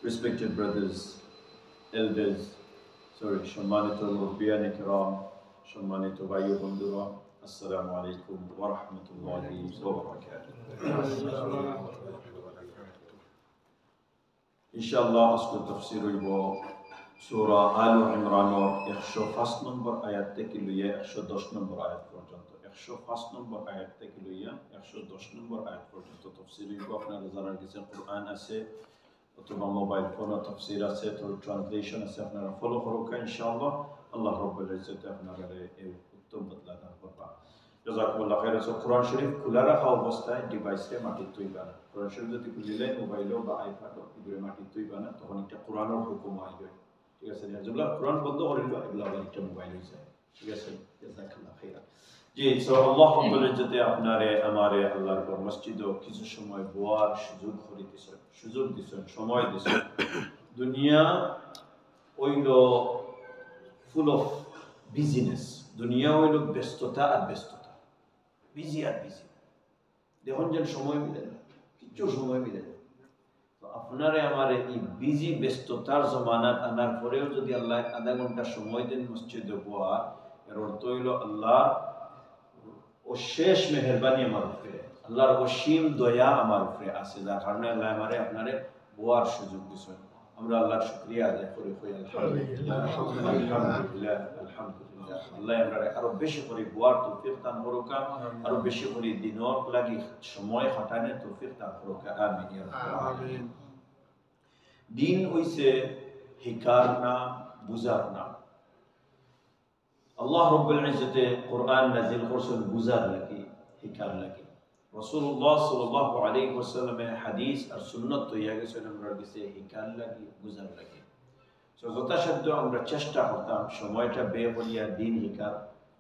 Respected brothers, elders, সম্মানিত মুরব্বিয়ান কিরাম, সম্মানিত ভাই ও বন্ধুরা, আসসালামু আলাইকুম ওয়া রাহমাতুল্লাহি ওয়া বারাকাতুহু। ইনশাআল্লাহ আজকে তাফসীর হইব সূরা আল ইমরানের 105 নম্বর আয়াত থেকে লইয়া 110 নম্বর আয়াত পর্যন্ত। 105 নম্বর আয়াত থেকে লইয়া 110 নম্বর আয়াত পর্যন্ত তাফসীর হইব। আপনারা যারা কাছে কোরআন আছে অথবা মোবাইল ফোনে তাফসীর আছে, তো ট্রান্সলেশন আছে, আপনারা ফলো করুক ইনশাআল্লাহ। আল্লাহ রাব্বুল ইজ্জত আপনারা এই উত্তম বদলা দান করবা। জাযাকুমুল্লাহ খাইরান। কোরআন শরীফ খোলা রাখা অবস্থায় ডিভাইসে মাটি তুইবা না। কোরআন শরীফ যদি খুলিলে মোবাইলও বা আইপ্যাডও এগুলো মাটি তুইবা না, তখন একটা কোরআনের হুকুম আইবে। ঠিক আছে, যেগুলো কোরআন বন্ধ করে দিবা এগুলো আবার একটা মোবাইল হয়ে যায়। ঠিক আছে, জাযাকুল্লাহ খাইরান। জি, সো আল্লাহ রাব্বুল ইজ্জত আপনারে আমারে আল্লাহর ঘর মসজিদও কিছু সময় বোয়ার সুযোগ করে দিছেন, সুযোগ দিছেন, সময় দিছেন। দুনিয়া হইল ফুল অফ বিজিনেস, দুনিয়া হইল ব্যস্ততা আর ব্যস্ততা, বিজি আর বিজি। দেখুন যেন সময় মিলে না, কিচ্ছু সময় মিলে না। তো আপনারে আমার এই বিজি ব্যস্ততার জমানাত আনার পরেও যদি আল্লাহ আধা ঘন্টা সময় দেন মসজিদে বোয়ার, এর অর্থ হইল আল্লাহর অশেষ মেহেরবানি আমার উপরে, আল্লাহর অসীম দয়া আমার উপরে আছে, যার কারণে আল্লাহ আমারে আপনারে বোয়ার সুযোগ দিচ্ছেন। আমরা আল্লাহর শুকরিয়া আদায় করি, আলহামদুলিল্লাহ আলহামদুলিল্লাহ আলহামদুলিল্লাহ। আল্লাহ আমরা আরো বেশি করে বোয়ার তৌফিক দান করুক, আরো বেশি করে দিনের লাগি সময় কাটানোর তৌফিক দান করুক, আমিন ইয়া রাব্বাল আলামিন। দিন হইছে হিকার নাম, বুঝার নাম। আল্লাহ রাব্বুল ইজ্জতে কোরআন নাযিল করছেন বুঝার লাগি, হিকার লাগি। রাসূলুল্লাহ সাল্লাল্লাহু আলাইহি ওয়াসাল্লামের হাদিস আর সুন্নাত তৈরি গেছে আমরা কাছে হিকার লাগি, বুঝার লাগি। সো যথাসাধ্য আমরা চেষ্টা করতাম সময়টা ব্যয় করিয়া দিন হিকার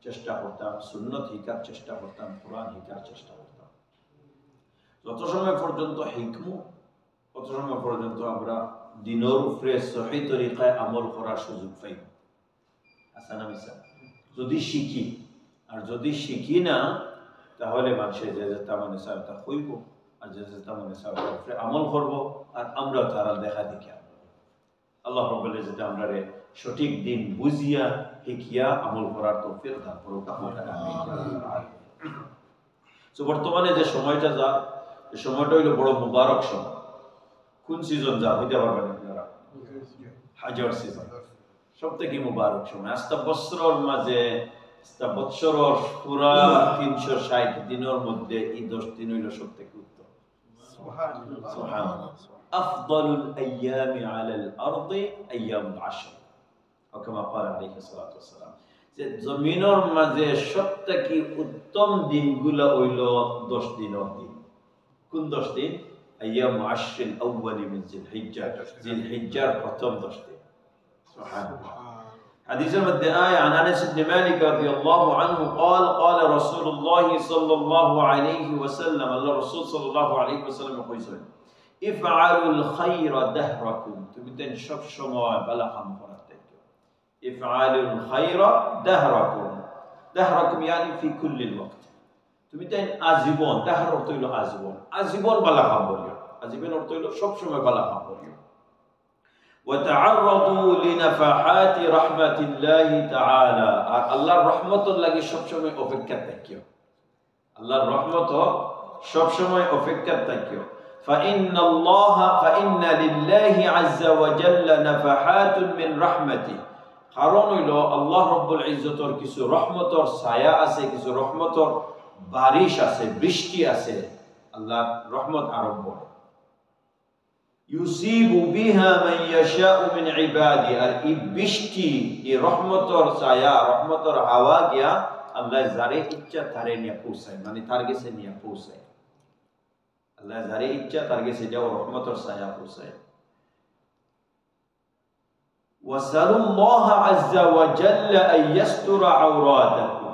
চেষ্টা করতাম, সুন্নাত হিকার চেষ্টা করতাম, কোরআন হিকার চেষ্টা করতাম। যত সময় পর্যন্ত হিকমু, তত সময় পর্যন্ত আমরা দিনের উপরে সহি তরিকায় আমল করার সুযোগ পাইব। আসানা মিসা যদি শিখি, আর যদি শিখি না তাহলে মানুষের যে যেটা মানে চায় তা কইব, আর যে যেটা মানে চায় তার উপরে আমল করব, আর আমরা তারা দেখা দেখি। আল্লাহ রাব্বুল ইজ্জত আমরা সঠিক দিন বুঝিয়া শিখিয়া আমল করার তৌফিক দান করুক, আমিন। তো বর্তমানে যে সময়টা যা, এই সময়টা হইল বড় মুবারক সময়। কোন সিজন যা হইতে পারবেন আপনারা? হাজার সিজন, সব থেকে মুবারক সময়। আস্তা বছরের মাঝে, আস্তা বছরের পুরা 360 দিনের মধ্যে এই 10 দিন হইল সব থেকে উত্তম। সুবহানাল্লাহ সুবহানাল্লাহ। আফদালুল আইয়ামি আলাল আরদি আইয়ামুল আশর, ও কামা ক্বাল আলাইহি সাল্লাতু ওয়াসসালাম। যে জমিনের মাঝে সবথেকে উত্তম দিনগুলো হইল 10 দিনের দিন। কোন 10 দিন? আইয়ামুল আশরিল আউয়ালি মিন জিলহিজ্জা, জিলহিজ্জার প্রথম 10 দিন। সুবহানাল্লাহ। হাদিসের মধ্যে আয় আন আনাস ইবনে মালিক রাদিয়াল্লাহু আনহু قال قال رسول الله صلى الله عليه وسلم, আল্লাহ রাসূল সাল্লাল্লাহু আলাইহি ওয়াসাল্লাম কইছেন, ইফআলুল খায়রা দাহরাকুম, তুমি দেন সব সময় ভালো কাম করতে থাকো। ইফআলুল খায়রা দাহরাকুম, দাহরাকুম يعني في كل الوقت, তুমি দেন আজীবন, দাহর অর্থ হইল আজীবন, আজীবন ভালো কাম করিও, আজীবন অর্থ হইল সব সময় ভালো কাম করিও। وتعرضوا لنفحات رحمة الله تعالى, আর আল্লাহর রহমতের লাগি সব সময় অপেক্ষা থাকিও, আল্লাহর রহমত সব সময় অপেক্ষা থাকিও। فإن لله عز وجل نفحات من رحمته, কারণ হইল আল্লাহ রাব্বুল ইজ্জতের কিছু রহমতের ছায়া আছে, কিছু রহমতের বারিশ আছে, বৃষ্টি আছে, আল্লাহর রহমত আরম্ভ হয়। ইউসিবু বিহা মান ইয়াশাউ মিন ইবাদি, আর এই বৃষ্টি, এই রহমতের ছায়া, রহমতের হাওয়া গিয়া আল্লাহ যারে ইচ্ছা তারে নিয়ে পৌঁছায়, মানে তার কাছে নিয়ে পৌঁছায়। আল্লাহ যারে ইচ্ছা তার কাছে যাও রহমতের ছায়া পৌঁছায়। ওয়াসালুল্লাহ আযজা ওয়া জাল্লা আন ইয়াসতুরা আওরাতাকুম,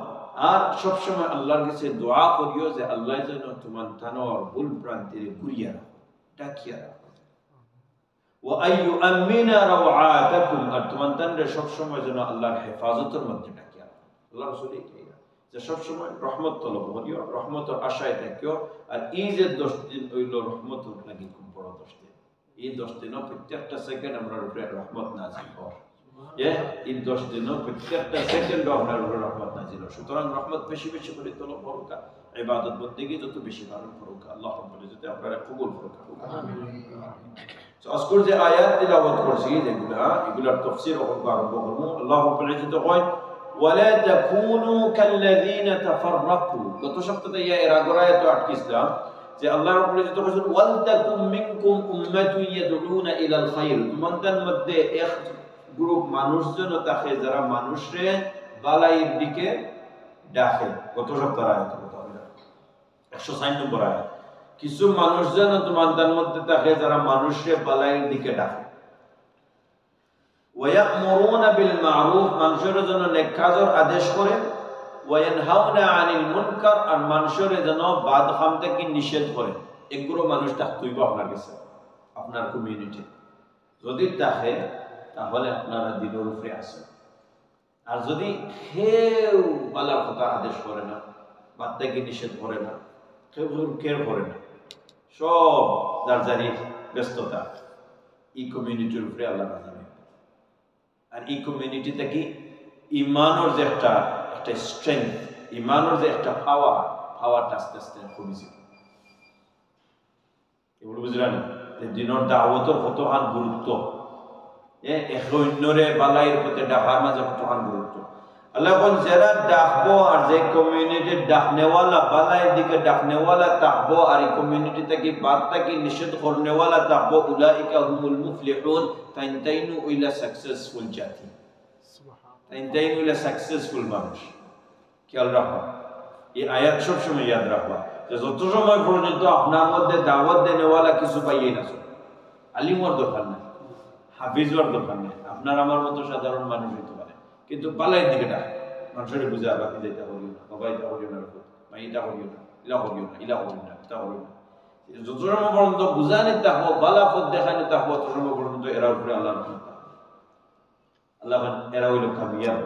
আর সব সময় আল্লাহর কাছে দোয়া করিও যে আল্লাহ যেন তোমার তানোর ভুল প্রান্তে ঘুরিয়া রাখো, ডাকিয়া রাখো। ওয়া আইয়ুআমিনা রাওআতাকুম, আর তোমার তানরে সব সময় যেন আল্লাহর হেফাজতের মধ্যে ডাকিয়া রাখো। আল্লাহ রাসূল এইটা যে সব সময় রহমত তলব করিও, রহমতের আশায় থাকিও। আর এই যে 10 দিন হইল রহমতের লাগি খুব বড় 10 দিন, এই 10 দিনও প্রত্যেকটা সেকেন্ড আমরা উপরে রহমত নাজিল হয়। এই 10 দিনও প্রত্যেকটা সেকেন্ড আপনার উপরে রহমত নাজিল হয়। সুতরাং রহমত বেশি বেশি করে তোলো ফরকা, ইবাদত বন্দেগী যত বেশি পারেন ফরকা, আল্লাহ রাব্বুল ইজ্জত আপনারা কবুল করুক। আমিন। তো আজকের যে আয়াত তিলাওয়াত করছি এগুলার তাফসীর আরম্ভ করব। আল্লাহ রাব্বুল ইজ্জত কয় ওয়ালা তাকুনু কাল্লাযীনা তাফাররাকু। গত সপ্তাহে এর আগের আয়াতে আটকিছিলাম যে আল্লাহ রাব্বুল ইজ্জত কইছেন ওয়াল তাকুম মিনকুম উম্মাতুন ইয়াদউনা ইলাল খায়র, তোমাদের মধ্যে এক গ্রুপ মানুষজন থাকে যারা মানুষরে বালাইয়ের দিকে ডাকে। গত সপ্তাহের আয়াত কথা হলো 106 নম্বর আয়াত। কিছু মানুষজন তোমাদের মধ্যে থাকে যারা মানুষরে বালাইয়ের দিকে ডাকে। ওয়ায়ামুরুনা বিল মারুফ, মানুষের জন্য নেক কাজের আদেশ করে। ওয়ায়ানহাউনা আনিল মুনকার, আর মানুষের জন্য বাদ কাম থেকে নিষেধ করে। এগুলো মানুষ থাকতেইব আপনার কাছে, আপনার কমিউনিটি যদি থাকে তাহলে আপনারা দিনের উপরে আছেন। আর যদি কেউ বালার কথা আদেশ করে না, বাদ থেকে নিষেধ করে না, কেউ কেয়ার করে না, সব যার জারির ব্যস্ততা, এই কমিউনিটির উপরে আল্লাহ জানে। আর এই কমিউনিটি থেকে ইমানের যে একটা স্ট্রেংথ, ইমানের যে একটা পাওয়ারটা আস্তে আস্তে কমেছে। এগুলো বুঝলেন যে দিনের দাওয়াতের কতখান গুরুত্ব, অন্যরে বালাইয়ের প্রতি ডাকার মাঝে কতখান গুরুত্ব। আল্লাহ বলেন যারা ডাকবো আর যে কমিউনিটির ডাকনেওয়ালা বালাইয়ের দিকে ডাকনেওয়ালা থাকবো আর এই কমিউনিটি থেকে বাদ থেকে নিষেধ করনেওয়ালা থাকবো, উলাইকা হুমুল মুফলিহুন, তাইনতাইনু ইলা সাকসেসফুল জাতি, তাইনতাইনু ইলা সাকসেসফুল মানুষ। খেয়াল রাখবা, এই আয়াত সবসময় ইয়াদ রাখবা যে যত সময় পর্যন্ত আপনার মধ্যে দাওয়াত দেনেওয়ালা কিছু পাইয়ে না, আলিমর দরকার নাই, হাফিজর দরকার নেই, আপনার আমার মতো সাধারণ মানুষ হইতে পারে, কিন্তু বালাইয়ের দিকে ডাক মানুষের বুঝে বাকি যেটা করিও না, বাবা এটা করিও না, বা এটা করিও না, ইলা করিও না, ইলা করিও না, এটা করিও না। যত সময় পর্যন্ত বুঝানি থাকবো, বালা পথ দেখানি থাকবো, তত সময় পর্যন্ত এরা উপরে আল্লাহ এরা হইল কামিয়াব।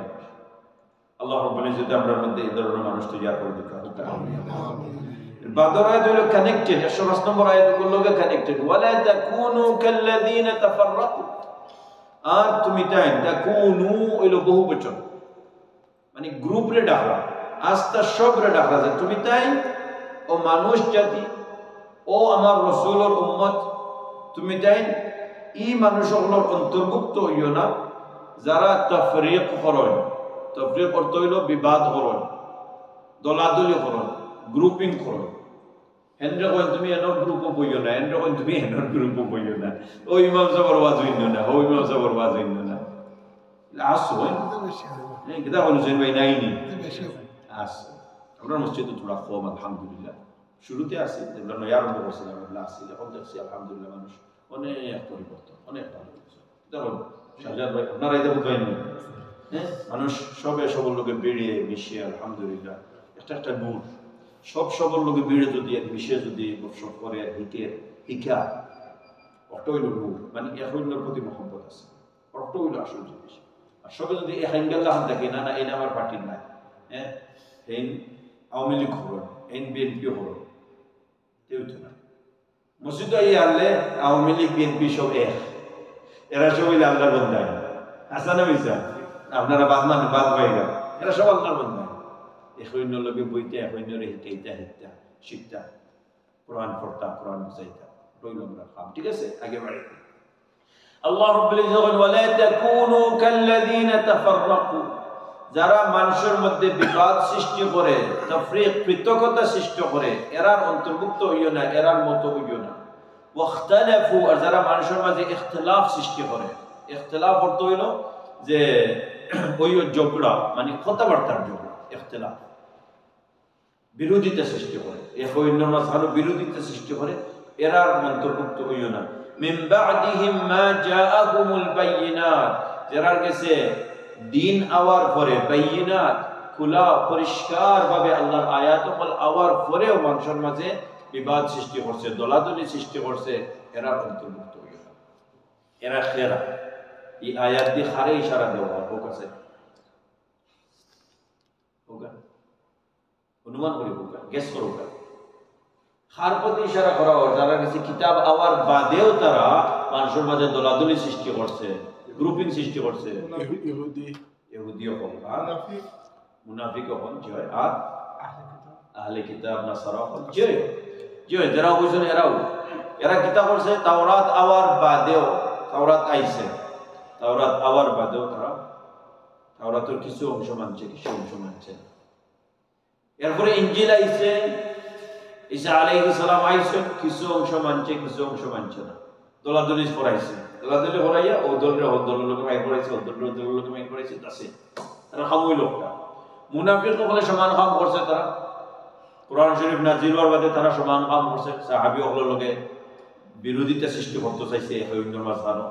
আল্লাহ রাব্বুল ইজ্জত আপনার মধ্যে এই ধরনের মানুষ তৈরি করে দিতে হবে। বাদর আয়াত হলো কানেক্টেড, 105 নম্বর আয়াতগুলোর লগে কানেক্টেড। ওয়ালা তাকুনু কাল্লাযীনা তাফাররাকু, আর তুমি তাই তাকুনু হইলো বহুবচন, মানে গ্রুপ রে ডাকরা, আস্তা সব রে ডাকরা যে তুমি তাই ও মানুষ জাতি, ও আমার রাসূলের উম্মত, তুমি তাই এই মানুষগুলোর অন্তর্ভুক্ত হইও না যারা তাফরীক করেন। তাফরীক অর্থ হইলো বিবাদ করেন, দলাদলি করেন, গ্রুপিং করেন। হেন্দ্রে কইন তুমি এনর গ্রুপও বইও না, হেন্দ্রে কইন তুমি এনর গ্রুপও বইও না, ও ইমাম সাহেবের ওয়াজ হইল না, ও ইমাম সাহেবের ওয়াজ হইল না, আসো হ্যাঁ কিতা বলছেন ভাই নাইনি আসো। আমরা মসজিদে থোড়া কম আলহামদুলিল্লাহ, শুরুতে আসি যেগুলো নয় আরম্ভ করছিলাম এগুলো আসি, এখন দেখছি আলহামদুলিল্লাহ মানুষ অনেক পরিবর্তন, অনেক ভালো হয়েছে। দেখুন শাহজাহান ভাই আপনারা এটা বুঝবেননি, হ্যাঁ মানুষ সবে সবর লোকে বেরিয়ে মিশিয়ে আলহামদুলিল্লাহ একটা নূর, সব সবর লোকে বেড়ে যদি মিশিয়ে যদি বর্ষণ করে হিকা অটো হইল নূর, মানে এক অন্যের প্রতি মহব্বত আছে, অটো হইল আসল জিনিস। আর সবে যদি হাঙ্গাল্লাহ দেখে না না এই আমার পার্টির নাই, হ্যাঁ এই আওয়ামী লীগ হল, এই বিএনপি হল, কেউ তো না। মসজিদ আনলে আওয়ামী লীগ বিএনপি সব এক, এরা সব হইলে আল্লাহর বন্দাই, আসা না মিশা আপনারা বাদ হয়ে গেল, এরা সব আল্লাহর বন্দাই। এখন লগে বইতে এখন হিটাইতা হিটা শিখতা, কোরআন পড়তা, কোরআন বুঝাইতা, রইল আমরা খাম। ঠিক আছে, আগে বাড়ি। আল্লাহ রাব্বুল ইজ্জত ওয়ালা তাকুনু কাল্লাযীনা তাফাররাকু, যারা মানুষের মধ্যে বিবাদ সৃষ্টি করে, তাফরীক পৃথকতা সৃষ্টি করে, এরার অন্তর্ভুক্ত হইও না, এরার মতো হইও না। ওয়াখতালাফু, আর যারা মানুষের মাঝে ইখতিলাফ সৃষ্টি করে, ইখতিলাফ অর্থ হইল যে ওই ঝগড়া, মানে কথাবার্তার ঝগড়া, ইখতিলাফ বিরোধিতা সৃষ্টি করে, এক অন্যের মাঝখানে বিরোধিতা সৃষ্টি করে, এরার অন্তর্ভুক্ত হইও না। মিন বা'দিহিম মা জাআহুমুল বায়িনাত, যারার কাছে দিন আওয়ার পরে, বায়িনাত খোলা পরিষ্কার ভাবে আল্লাহর আয়াতগুলো আওয়ার পরেও মানুষের মাঝে বিবাদ সৃষ্টি করছে, দলাদলি সৃষ্টি করছে, এরার অন্তর্ভুক্ত হইও না। এরা খেরা, এই আয়াত দিয়ে খারে ইশারা দেওয়া হোক আছে, অনুমান করি হোক, গেস করো, হার প্রতি ইশারা করা হয় যারা কাছে কিতাব আওয়ার বাদেও তারা মানুষের মাঝে দলাদলি সৃষ্টি করছে, গ্রুপিং সৃষ্টি করছে। ইহুদি হল আর মুনাফিক হল যে হয় আর আহলে কিতাব নাসারা হল যে যারা বুঝছেন এরা কিতাব করছে তাওরাত আওয়ার বাদেও, তাওরাত আইছে, তাওরাত আওয়ার বাদেও তারা তাওরাতের কিছু অংশ মানছে, কিছু অংশ মানছে না। এরপরে ইনজিল আইছে, ঈসা আলাইহিস সালাম আইছে, কিছু অংশ মানছে, কিছু অংশ মানছে না। দলাদলি করাইছে, দলাদলি করাইয়া ও দলের লোকে মাইর করাইছে, ও দলের লোকে মাইর করাইছে। তাছে তারা খামুই লোকটা মুনাফিক হলে সমান কাম করছে। তারা কোরআন শরীফ নাজিল হওয়ার বাদে তারা সমান কাম করছে। সাহাবী হলের লোকে বিরোধিতা সৃষ্টি করতে চাইছে, হইন্দর মাঝখানো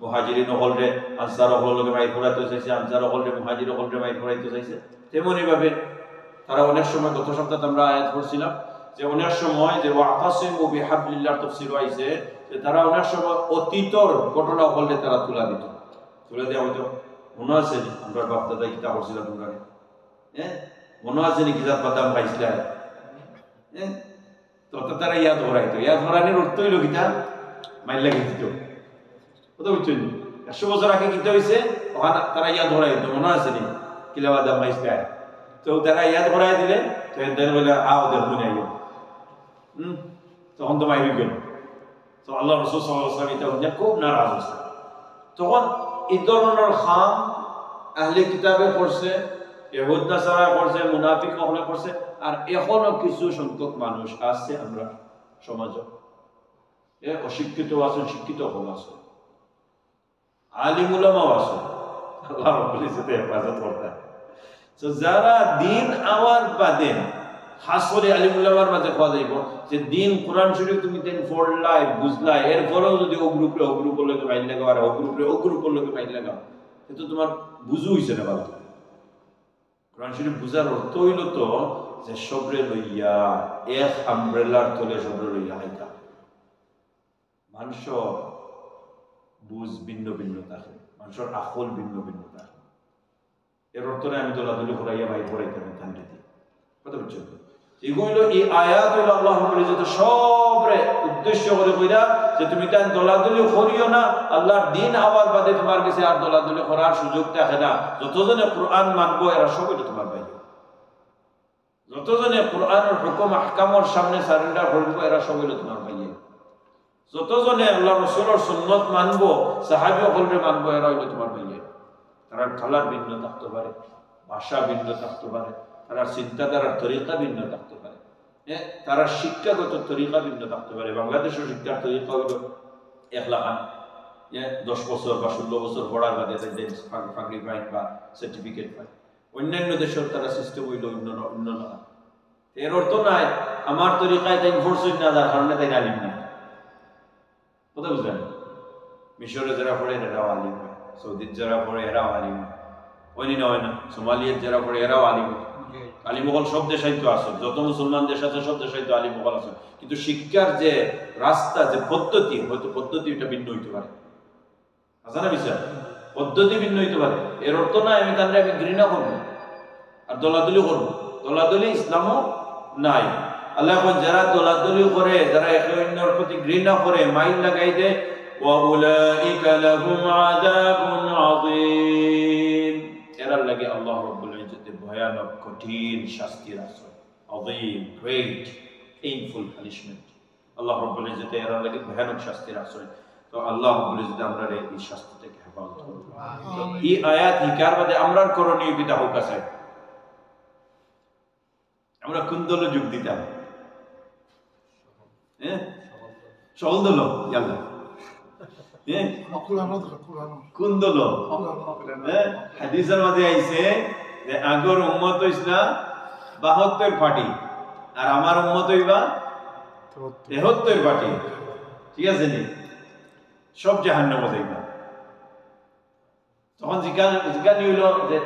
মুহাজিরিন হলরে আনসার হলের লোকে মাইর করাইতে চাইছে, আনসার হলরে মুহাজির হলরে মাইর করাইতে চাইছে। তেমনি ভাবে তারা অনেক সময়, গত সপ্তাহে আমরা আয়াত পড়ছিলাম যে অনেক সময় যে ওয়াতাসিমু বিহাবলিল্লাহ তাফসীর হইছে যে তারা অনেক সময় অতীতর ঘটনা বললে তারা তুলে দেওয়া হইতো। মনে আছে আমরা বাপদাদা কিতাব পড়ছিলাম তোমরা, মনে আছে নি কিতাব বাদাম খাইছিল, তো তারা ইয়াদ ধরাইতো। ইয়াদ ধরানির অর্থ হইল কিতাব মাইল্লা গেছিল, কথা বুঝছেন? 100 বছর আগে কিতা হয়েছে ওখানে তারা ইয়াদ ধরাইতো, মনে আছে নি কিলা বাদাম খাইছিল। তো তারা ইয়াদ ধরাই দিলে তো এদের বলে আও দেখুন আইও, তখন তো মাইরি গেল। তো আল্লাহ রাসূল সাল্লাল্লাহু আলাইহি ওয়াসাল্লাম এটা খুব নারাজ হয়েছে। তখন এই ধরনের খাম আহলে কিতাবে করছে, ইহুদ নাসারা করছে, মুনাফিক হলে করছে। আর এখনো কিছু সংখ্যক মানুষ আছে আমরা সমাজে, অশিক্ষিত আছে, শিক্ষিত হল আছে, আলিম উলামাও আছে। আল্লাহ রাব্বুল ইজ্জতে হেফাজত করতে। তো যারা দিন আওয়ার বাদে খাস করে আলিম উলামার মাঝে পাওয়া যাইব যে দিন কোরআন শরীফ তুমি দেন পড়লাই বুঝলাই, এরপরেও যদি ও গ্রুপের লোকে মাইল লাগাও আর ও গ্রুপের লোকে মাইল লাগাও, কিন্তু তোমার বুঝু হইছে না ভালো। কোরআন শরীফ বুঝার অর্থ হইল তো যে সবরে লইয়া এক আমব্রেলার তলে সবরে লইয়া হাইতা। মানুষের বুঝ ভিন্ন ভিন্ন থাকে, মানুষের আকল ভিন্ন ভিন্ন থাকে। এর অর্থ আমি দলাদলি ঘুরাইয়া ভাই পড়াইতে হবে ঠান্ডাতে, কথা বুঝছো? এগুলো এই আয়াত হইল আল্লাহ বলে যে সবরে উদ্দেশ্য করে কইরা যে তুমি তাই দলাদলি করিও না। আল্লাহর দিন আওয়ার বাদে তোমার কাছে আর দলাদলি করার সুযোগ থাকে না। যতজনে কোরআন মানবো এরা সবই তোমার ভাই, যতজনে কোরআনের হুকুম আহকামের সামনে সারেন্ডার করবো এরা সবই তোমার ভাই, যতজনে আল্লাহ রাসূলের সুন্নাত মানবো, সাহাবী হলরে মানবো, এরা হইল তোমার ভাই। তারা কালার ভিন্ন থাকতে পারে, ভাষা ভিন্ন থাকতে পারে, তারা চিন্তাধারার তরিকা ভিন্ন থাকতে পারে, তারা শিক্ষাগত তরিকা ভিন্ন থাকতে পারে। বাংলাদেশের শিক্ষার তরিকা হইল একলাখান 10 বছর বা 16 বছর পড়ার বাদে ফাঁকরি পায় বা সার্টিফিকেট পায়। অন্যান্য দেশের তারা সিস্টেম হইল অন্য না। এর অর্থ নাই আমার তরিকায় তাই ফোর্সই না, যার কারণে তাই আলিম নাই, কথা বুঝলেন? মিশরে যারা পড়ে এরাও আলিম হয়, সৌদির যারা পড়ে এরাও আলিম হয়, ওইনি না হয় না, সোমালিয়ার যারা পড়ে এরাও আলিম হয়। আলিমগল সব দেশাই তো আছে, যত মুসলমান দেশ আছে সব দেশাই তো আলিমগল আছে, কিন্তু শিক্ষার যে রাস্তা, যে পদ্ধতি, হয়তো পদ্ধতিটা ভিন্ন হইতে পারে, আছে না বিষয়? পদ্ধতি ভিন্ন হইতে পারে। এর অর্থ না আমি তাহলে আমি ঘৃণা করবো আর দলাদলি করবো। দলাদলি ইসলামও নাই। আল্লাহ যারা দলাদলি করে, যারা একে অন্যের প্রতি ঘৃণা করে, মাইল লাগাই দেয়, وَأُولَئِكَ لَهُمْ عَذَابٌ عَظِيمٌ, এরা লাগে আল্লাহ রাব্বুল ইজ্জতে ভয়ানক কঠিন শাস্তির আশ্রয়। আযীম, গ্রেট, পেইনফুল পানিশমেন্ট। আল্লাহ রাব্বুল ইজ্জতে এরা লাগে ভয়ানক শাস্তির আশ্রয়। তো আল্লাহ রাব্বুল ইজ্জতে আমরা এই শাস্তি থেকে হেফাজত করব। এই আয়াত হিকার বাদে আমরার করণীয় বিদা হোক আছে, আমরা কোন দলে যোগ দিতাম? সকল দল, ইয়াল্লাহ কোন দল? হাদিসের মধ্যে আইছে যে আগর উম্মত হইছনা 72 পার্টি আর আমার উম্মত হইবা 73 পার্টি, ঠিক আছে নি? সব জাহান্নামে যাইবা। তখন জিজ্ঞাসা হইল যে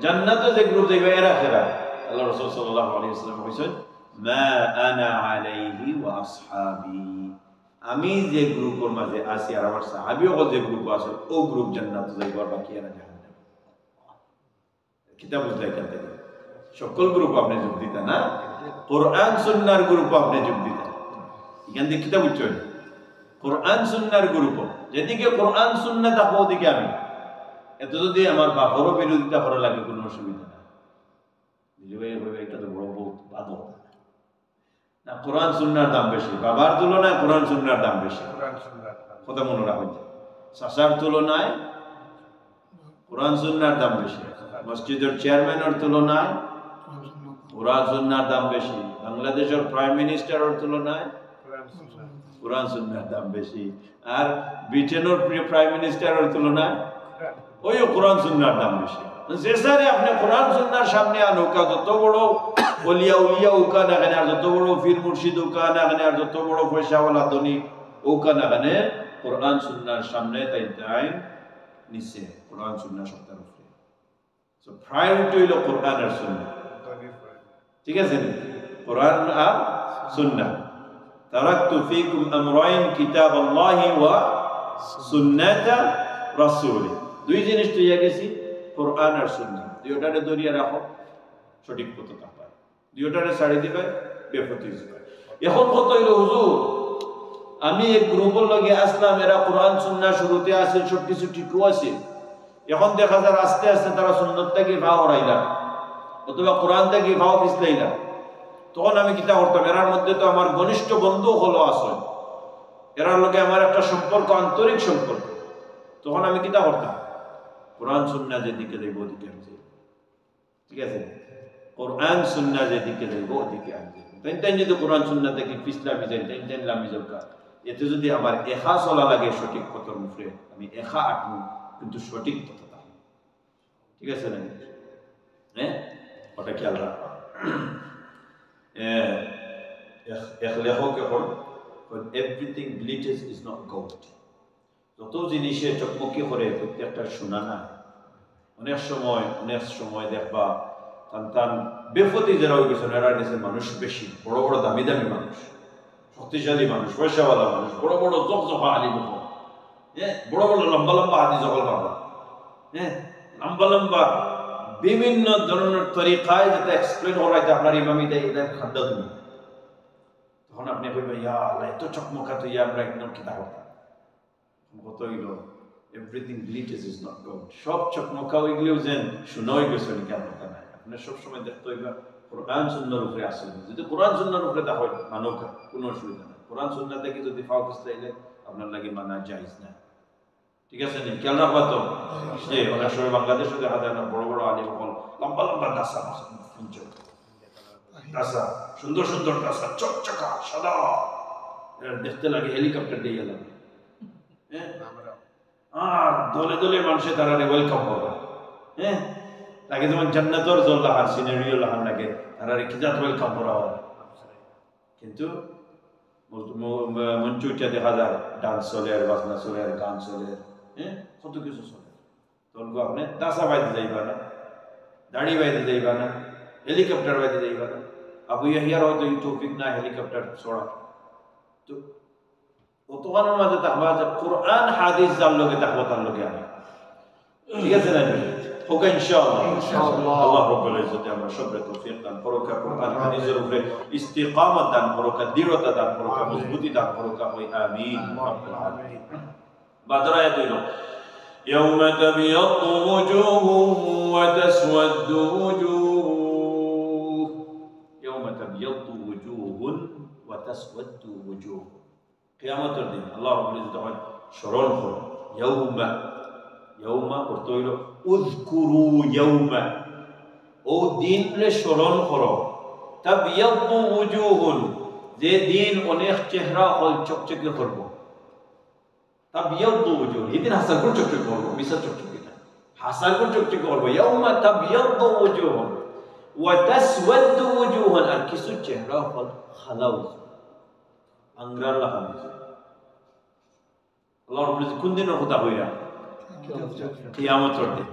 জান্নাতে যে গ্রুপ যাইবা এরা কারা? আল্লাহ রাসূল সাল্লাল্লাহু আলাইহি ওয়াসাল্লাম কইছেন, মা আনা আলাইহি ওয়া আসহাবি, আমি যে গ্রুপের মাঝে আছি আর আমার সাহাবীও যে গ্রুপ আছে ও গ্রুপ জান্নাতে যাইবার, বাকি এরা জাহান্নামে। কিতাব বুঝলাই কেন থেকে সকল গ্রুপ আপনি যোগ দিতেন না, কোরআন সুন্নাহর গ্রুপ আপনি যোগ দিতেন। এখান থেকে কিতাব উচ্চয় কোরআন সুন্নার গ্রুপ যেদিকে কোরআন সুন্না থাকবো ওদিকে আমি এত যদি আমার বাপরও বিরোধিতা করা লাগে কোনো অসুবিধা নাই এটা তো বড় বহুত বাধা না কোরআন সুন্নার দাম বেশি বাবার তুলনায় কোরআন সুন্নার দাম বেশি কথা মনে রাখুন চাচার তুলনায় কোরআন সুন্নার দাম বেশি মসজিদের চেয়ারম্যানের তুলনায় কোরআন সুন্নার দাম বেশি বাংলাদেশের প্রাইম মিনিস্টারের তুলনায় কোরআন সুন্নার দাম বেশি আর ব্রিটেনের প্রাইম মিনিস্টারের তুলনায় ওইও কোরআন সুন্নার দাম বেশি যে স্যারে আপনি কোরআন সুন্নার সামনে আনুকা যত বড় ওলিয়া উলিয়া উকা না কেন আর যত বড় ফির মুর্শিদ উকা না কেন আর যত বড় পয়সাওয়ালা ধনী উকা না কেন কোরআন সুন্নার সামনে তাই তাই নিচে কোরআন সুন্নার সত্তার উপরে সো প্রায়োরিটি হইল কোরআন আর সুন্নাহ ঠিক আছে কোরআন আর সুন্নাহ তারাকতু ফীকুম আমরাইন কিতাবাল্লাহি ওয়া সুন্নাতা রাসূলি দুই জিনিস তুইয়া গেছি কোরআন আর সুন্নাহ দুইটারে ধরিয়া রাখো সঠিক পথটা পায় দুইটারে ছাড়ি দিবে বেফতি যাবে এখন কত হইল হুজুর আমি এক গ্রুপের লগে আসলাম এরা কোরআন সুন্নাহ শুরুতে আছে সব কিছু ঠিকও আছে এখন দেখা যায় আস্তে আস্তে তারা সুন্নাত থেকে ভাও হরাইলা অথবা কোরআন থেকে ভাও পিছলাইলা তখন আমি কিতা করতাম এরার মধ্যে তো আমার ঘনিষ্ঠ বন্ধু হলো আসল এরার লগে আমার একটা সম্পর্ক আন্তরিক সম্পর্ক তখন আমি কিতা করতাম কোরআন সুন্নাহ যেদিকে যাইব ওদিকে আমি যাইব ঠিক আছে কোরআন সুন্নাহ যেদিকে যাইব ওদিকে আমি যাইব তাই যদি কোরআন সুন্নাহ থেকে পিছলামি যাই তাই লামি যাও এতে যদি আমার এখা চলা লাগে সঠিক পথের মুখে আমি এখা আঁকবো কিন্তু সঠিক পথটা ঠিক আছে না হ্যাঁ ওটা খেয়াল রাখা এক লেখক এখন everything glitters is not gold যত জিনিসে চকমকি করে প্রত্যেকটা শোনা না অনেক সময় দেখবা টান বেফতি যারা হয়ে গেছে এরা নিচে মানুষ বেশি বড় বড় দামি দামি মানুষ শক্তিশালী মানুষ পয়সাওয়ালা মানুষ বড় বড় জকজকা আলিম হ্যাঁ বড় বড় লম্বা লম্বা হাতি জগল বাবা হ্যাঁ লম্বা লম্বা বিভিন্ন ধরনের তরিকায় যাতে এক্সপ্লেন করাইতে আপনার ইমামি দেয় এটা খাদ্য তুমি তখন আপনি বলবেন ইয়া আল্লাহ এত চকমকা তো ইয়া আমরা একদম কিতা করতাম কত হইল everything glitters is not gold সব চকমকা ওইগুলো যেন শুনাই গেছে নাকি আপনার নাই আপনার সবসময় দেখতে হইবা কোরআন সুন্নাহর উপরে আসলে যদি কোরআন সুন্নাহর উপরে তা হয় মানব কোনো অসুবিধা নাই কোরআন সুন্নাহ থেকে যদি ফাও পিছলাইলে আপনার লাগে মানা জায়েজ না ঠিক আছে নি খেয়াল রাখবা তো যে অনেক সময় বাংলাদেশে দেখা যায় না বড় বড় আলিম হল লম্বা লম্বা দাসা দাসা সুন্দর সুন্দর দাসা চকচকা সাদা দেখতে লাগে হেলিকপ্টার দিয়ে লাগে আর দলে দলে মানুষে তারা ওয়েলকাম করবে হ্যাঁ তাকে যেমন জান্নাতর জল লাগার সিনারিও লাগান লাগে তারা খিজাত ওয়েলকাম করা হয় কিন্তু মঞ্চুটা দেখা যায় ডান্স চলে আর বাজনা চলে আর গান চলে হ্যাঁ কত কিছু চলে তখন আপনি দাসা বাইতে যাইবা না দাড়ি বাইতে যাইবা না হেলিকপ্টার বাইতে যাইবা না আবু ইয়াহিয়ার হয়তো এই তৌফিক না হেলিকপ্টার ছড়া তো অতখানোর মাঝে থাকবা যে কোরআন হাদিস যার লোকে থাকবো তার লোকে আমি ঠিক আছে না হোক ইনশাআল্লাহ আল্লাহ রাব্বুল ইজ্জত আমরা সবরে তৌফিক দান করুক কোরআন হাদিসের উপরে ইস্তিকামত দান করুক দৃঢ়তা দান করুক মজবুতি দান করুক ওই আমিন রাব্বুল আলামিন বাদরায়াত হইল يوم تبيض وجوه وتسود وجوه يوم تبيض وجوه وتسود وجوه قيامة الدين الله رب العزة شرون خور يوم قرطويلو اذكروا يوم او دين لشرون خور تبيض وجوه যে দিন অনেক চেহারা হল চকচকে করব তাবিয়াদু ওজুহ এদিন হাসার কোন চকচকে করব মিশা চকচকে না হাসার কোন চকচকে করব ইয়াউমা তাবিয়াদু ওজুহ ওয়া তাসওয়াদু ওজুহ আর কিছু চেহারা হল খালাউ আংরার লাগানো আল্লাহ রাব্বুল ইজ্জত কোন দিনের কথা হইরা কিয়ামতের দিন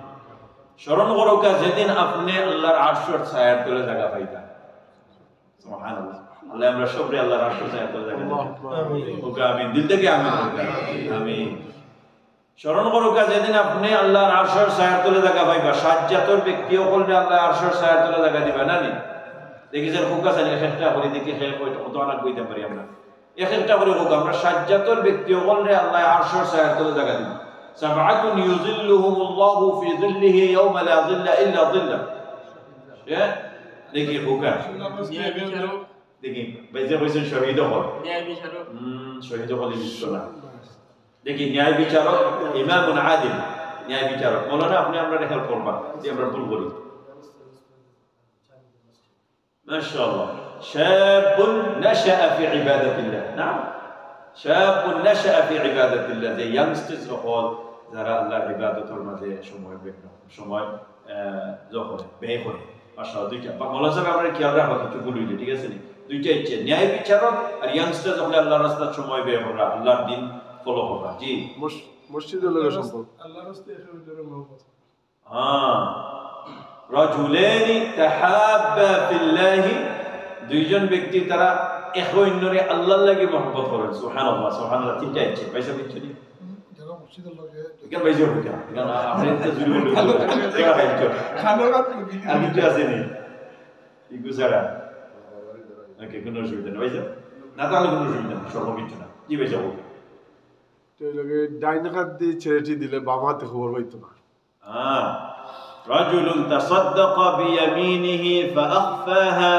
স্মরণ করো যেদিন আপনি আল্লাহর আরশের ছায়ার তলে জায়গা পাইবা সুবহানাল্লাহ আল্লাহ আমরা সবরে আল্লাহর আরশের ছায়ার তলে জায়গা পাইবা ওকে আমিন দিল থেকে আমিন আমিন স্মরণ করো যেদিন আপনি আল্লাহর আরশের ছায়ার তলে জায়গা পাইবা সাজ্জাতর ব্যক্তিও করলে আল্লাহ আরশের ছায়ার তলে জায়গা দিবা না নি দেখি যে হুকা চাইলে চেষ্টা করি দেখি হেল্প হইতো কত অনেক কইতে পারি আমরা এক একটা করে হোক আমরা সাজ্জাতর ব্যক্তি হলে আল্লাহ আরশের ছায়ার তলে জায়গা দিন সাবআতুন ইউযিল্লুহুমুল্লাহু ফি যিল্লিহি ইয়াওমা লা যিল্লা ইল্লা যিল্লা দেখি হোকা দেখি বাইজে হইছেন শহীদ হল ন্যায় বিচারক শহীদ হল বিশ্বনা দেখি ন্যায় বিচারক ইমামুন আদিল ন্যায় বিচারক মাওলানা আপনি আমরা হেল্প করবা যে আমরা ভুল করি মাশাআল্লাহ শাবুন নাশাআ ফি ইবাদাতিল্লাহ নাম শাবুন নাশাআ ফি ইবাদাতিল্লাহ যে ইয়াংস্টার্স হল যারা আল্লাহর ইবাদতের মাঝে সময় যখন ব্যয় করে মাশাআল্লাহ দুইটা বা মাওলানা সাহেব আমরা খেয়াল রাখবা কিছু ভুল হইলে ঠিক আছে নি দুইটা ইচ্ছে ন্যায় বিচারক আর ইয়াংস্টার যখন আল্লাহর রাস্তায় সময় ব্যয় করা আল্লাহর দিন ফলো করা জি মসজিদের লোকের সম্পর্ক আল্লাহর রাস্তায় এর মহব্বত রাজুলানি তাহাব্বা ফিল্লাহি দুইজন ব্যক্তি তারা একে অন্যরে আল্লাহর লাগি মহব্বত করেন সুবহানাল্লাহ সুবহানাল্লাহ তিনটা ইচ্ছে পয়সা দিচ্ছে নি যারা মসজিদের লোকে কেন বাইজে হবে কেন আপনি তো জুরি বলতে আর কিছু আছে নি ইগুসারা ওকে কোনো অসুবিধা নেই বাইজে না তাহলে কোনো অসুবিধা নেই সর্বকিছু না কি বাইজে হবে তো এলাকে ডাইন হাত দিয়ে ছেড়েটি দিলে বাম হাতে খবর পাইতো না رجل تصدق بيمينه فأخفاها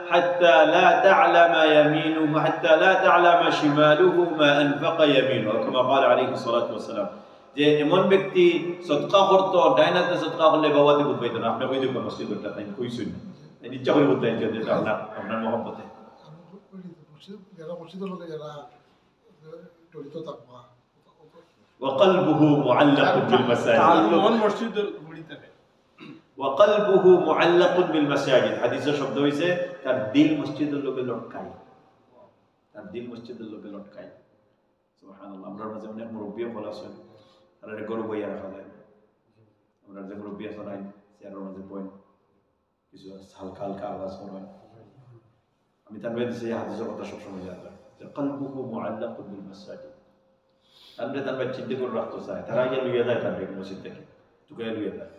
حتى لا تعلم يمينه حتى لا تعلم شماله ما أنفق يمينه كما قال عليه الصلاة والسلام যে এমন ব্যক্তি সদকা করতো ডাইনাতে সদকা করলে বাবাতে বুঝ পাইতো না আপনি কই দেখুন মসজিদটা তাই কইছেন ইচ্ছা করে বলতে চাই যে আপনার মহব্বতে যারা মসজিদের লোকে যারা জড়িত থাকবা وقلبه معلق بالمساجد وقلبه معلق بالمساجد حديث শব্দ হইছে তার দিল মসজিদের লগে লটকায় তার দিল মসজিদের লগে লটকায় সুবহানাল্লাহ আমরা মাঝে অনেক মুরব্বি বলা আছে আর এটা গরু বইয়া রাখা যায় আমরা যে মুরব্বি আছে নাই চেয়ারের মাঝে পয়েন্ট কিছু হালকা হালকা আওয়াজ হয় আমি তার মধ্যে সেই হাদিসের কথা সবসময় জানতাম যে কলবুহু মুআল্লাকুন বিল মাসাজিদ আমরা তার মধ্যে চিন্তা করে রাখতে চাই তারা গিয়ে লুইয়া যায় তার মসজিদ থেকে টুকাই লুইয়া যায়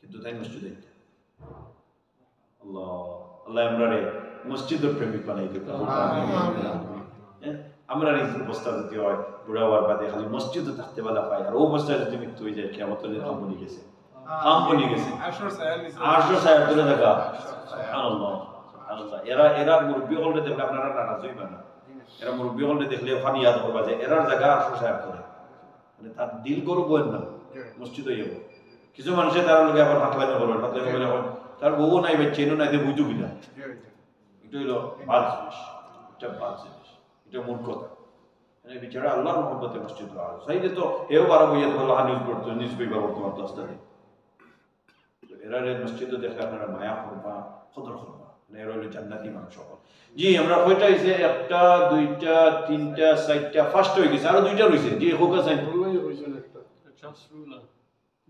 কিন্তু তাই মসজিদে আল্লাহ আল্লাহ আমরা মসজিদের প্রেমিক বানাই দিতে আমরা এই অবস্থা যদি হয় বুড়া হওয়ার বাদে খালি মসজিদে থাকতে বেলা পাই আর ও অবস্থায় যদি মৃত্যু হয়ে যায় কিয়ামতের কাম বনি গেছে আরশের ছায়া তুলে দেখা সুবহানাল্লাহ সুবহানাল্লাহ এরা মুরব্বি হলে দেখলে আপনারা নারাজ হইবেন না এরা মুরব্বি হলে দেখলে ফানি ইয়াদ করবা যে এরার জায়গা আরশের ছায়া করে মানে তার দিল গরু বলেন না মসজিদে যাবো কিছু মানুষের তার লোকে আবার হাত লাগানো বলেন হাত লাগানো বলে তার বউ নাই বা চেনও নাই দিয়ে বুঝু কিনা এটা হইলো বাদ জিনিস এটা বাদ জিনিস এটা মূর্খতা মানে বিচারা আল্লাহর মহব্বতে মসজিদ আর সাইডে তো এও বারো বইয়া তো আল্লাহ নিউজ পেপার বর্তমান দশটাতে এরা মসজিদে দেখলে আপনারা মায়া করবা কদর করবা মানে এরা হইলো জান্নাতি মানুষ সকল জি আমরা কয়টা হয়েছে একটা দুইটা তিনটা চারটা ফার্স্ট হয়ে গেছে আরো দুইটা রয়েছে জি হোক আছে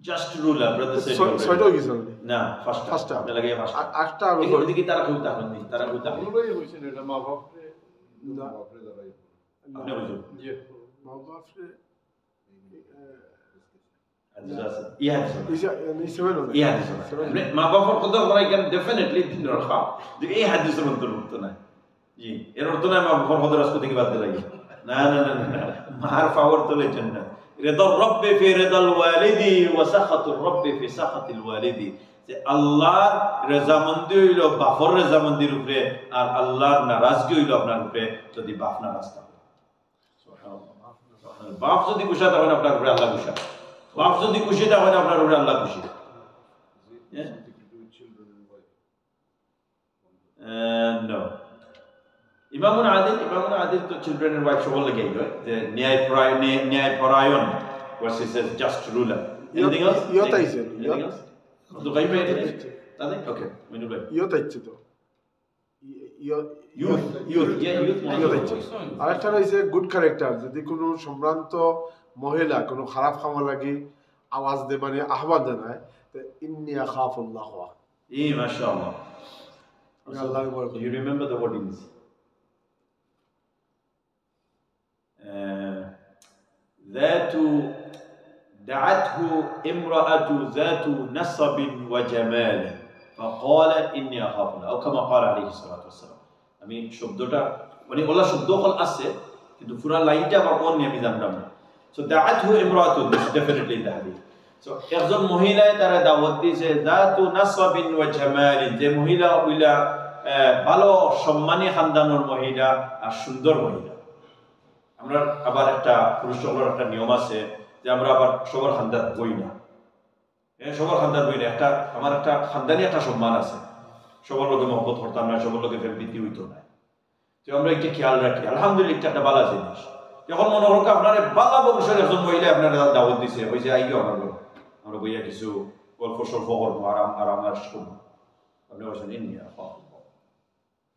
Just ruler, brother said. ছয়টা হয়ে গেছে না ফার্স্ট আপনি লাগে ফার্স্ট আটটা আগে এদিকে তারা কেউ তাহলে নেই তারা কেউ তাহলে ভুলই হইছে এটা মা বাপরে না বাপরে দাঁড়াই আপনি বুঝুন জি মা বাপরে মা বাবার কথা বলাই কেন ডেফিনেটলি দিন রাখা যে এই হাদিসের অন্তর্ভুক্ত না জি এর অর্থ না মা বাবার কথা রাস্তা থেকে বাদ দিলাই না না না না মার পাওয়ার তোলে জান্নাত রিদা রব্বি ফি রিদাল ওয়ালিদি ওয়া সাখাতুর রব্বি ফি সাখাতিল ওয়ালিদি যে আল্লাহর রাজামন্দি হইলো বাপর রাজামন্দির উপরে আর আল্লাহর নারাজগি হইলো আপনার উপরে যদি বাপ নারাজ থাকে সুবহানাল্লাহ বাপ যদি খুশি থাকে আপনার উপরে আল্লাহ খুশি বাপ যদি খুশি থাকে আপনার উপরে আল্লাহ খুশি no ইমামুন আদিল তো চিলড্রেনের ওয়াইফ সবল লাগে যে ন্যায় পরায়ণ what she says just ruler anything else anything else তো গাইব তাহলে ওকে মেনু ভাই ইয়তাইছে তো youth আরেকটা হইছে গুড ক্যারেক্টার যদি কোনো সম্ভ্রান্ত মহিলা কোনো খারাপ কাম লাগি আওয়াজ দে মানে আহ্বান জানায় তো ইন্নী আখাফুল্লাহ মাশাআল্লাহ আল্লাহর বরকত you remember the wordings ذات دعته امرأة ذات نسب وجمال فقال إني أخاف الله أو كما قال عليه الصلاة والسلام আমি শব্দটা মানে ওলা শব্দ হল আছে কিন্তু পুরা লাইনটা আবার কোন নিয়ে আমি জানতাম না সো দাআতহু ইমরাতু ডেফিনেটলি ইন দ্য হাদিস সো একজন মহিলায় তারা দাওয়াত দিয়েছে যাতু নাসাবিন ওয়া জামালিন যে মহিলা ওইলা ভালো সম্মানী খানদানের মহিলা আর সুন্দর মহিলা আমরা আবার একটা পুরুষ সকলের একটা নিয়ম আছে যে আমরা আবার সবার খানদান বই না সবার খানদান বই না একটা আমার একটা খানদানি একটা সম্মান আছে সবার লোকে মহব্বত করতাম না সবার লোকে প্রীতি হইতো না যে আমরা একটু খেয়াল রাখি আলহামদুলিল্লাহ একটা বালা জিনিস যখন মনে হোক আপনার বালা বংশের একজন মহিলা আপনার দাওয়াত দিছে ওই যে আইগো আমার আমরা বইয়া কিছু গল্প সল্প করবো আর আমরা শুনবো আপনি বলছেন ইন্ডিয়া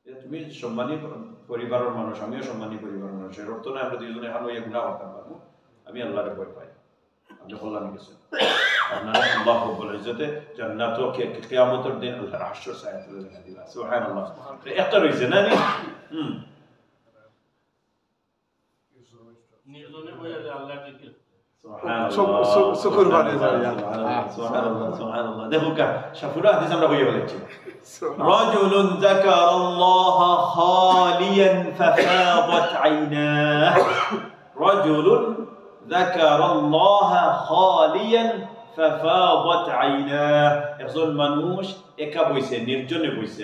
তুমি সম্মানী পরিবারের মানুষ আমিও সম্মানী পরিবারের মানুষ এর অর্থ নয় আমরা দুইজনে এখন ওই গুণা করতাম পারবো আমি আল্লাহরে ভয় পাই আপনি কল্যাণ গেছেন আপনারা আল্লাহ রাব্বুল ইজ্জতে জান্নাত ও কিয়ামতের দিন আল্লাহর হাশর সায়াতে দেখা দিবা সুবহানাল্লাহ একটা রইছে না নির্জনে বইয়া যে আল্লাহ কি শুকর বানে সুবহানাল্লাহ দেখো কা শাফুরা হাদিস আমরা বইয়া বলেছি রাজুলুন যাকারাল্লাহ খালিয়ান ফাফাদাত আইনাহ রাজুলুন যাকারাল্লাহ খালিয়ান ফাফাদাত আইনাহ একজন মানুষ একা বইছে নির্জনে বইছে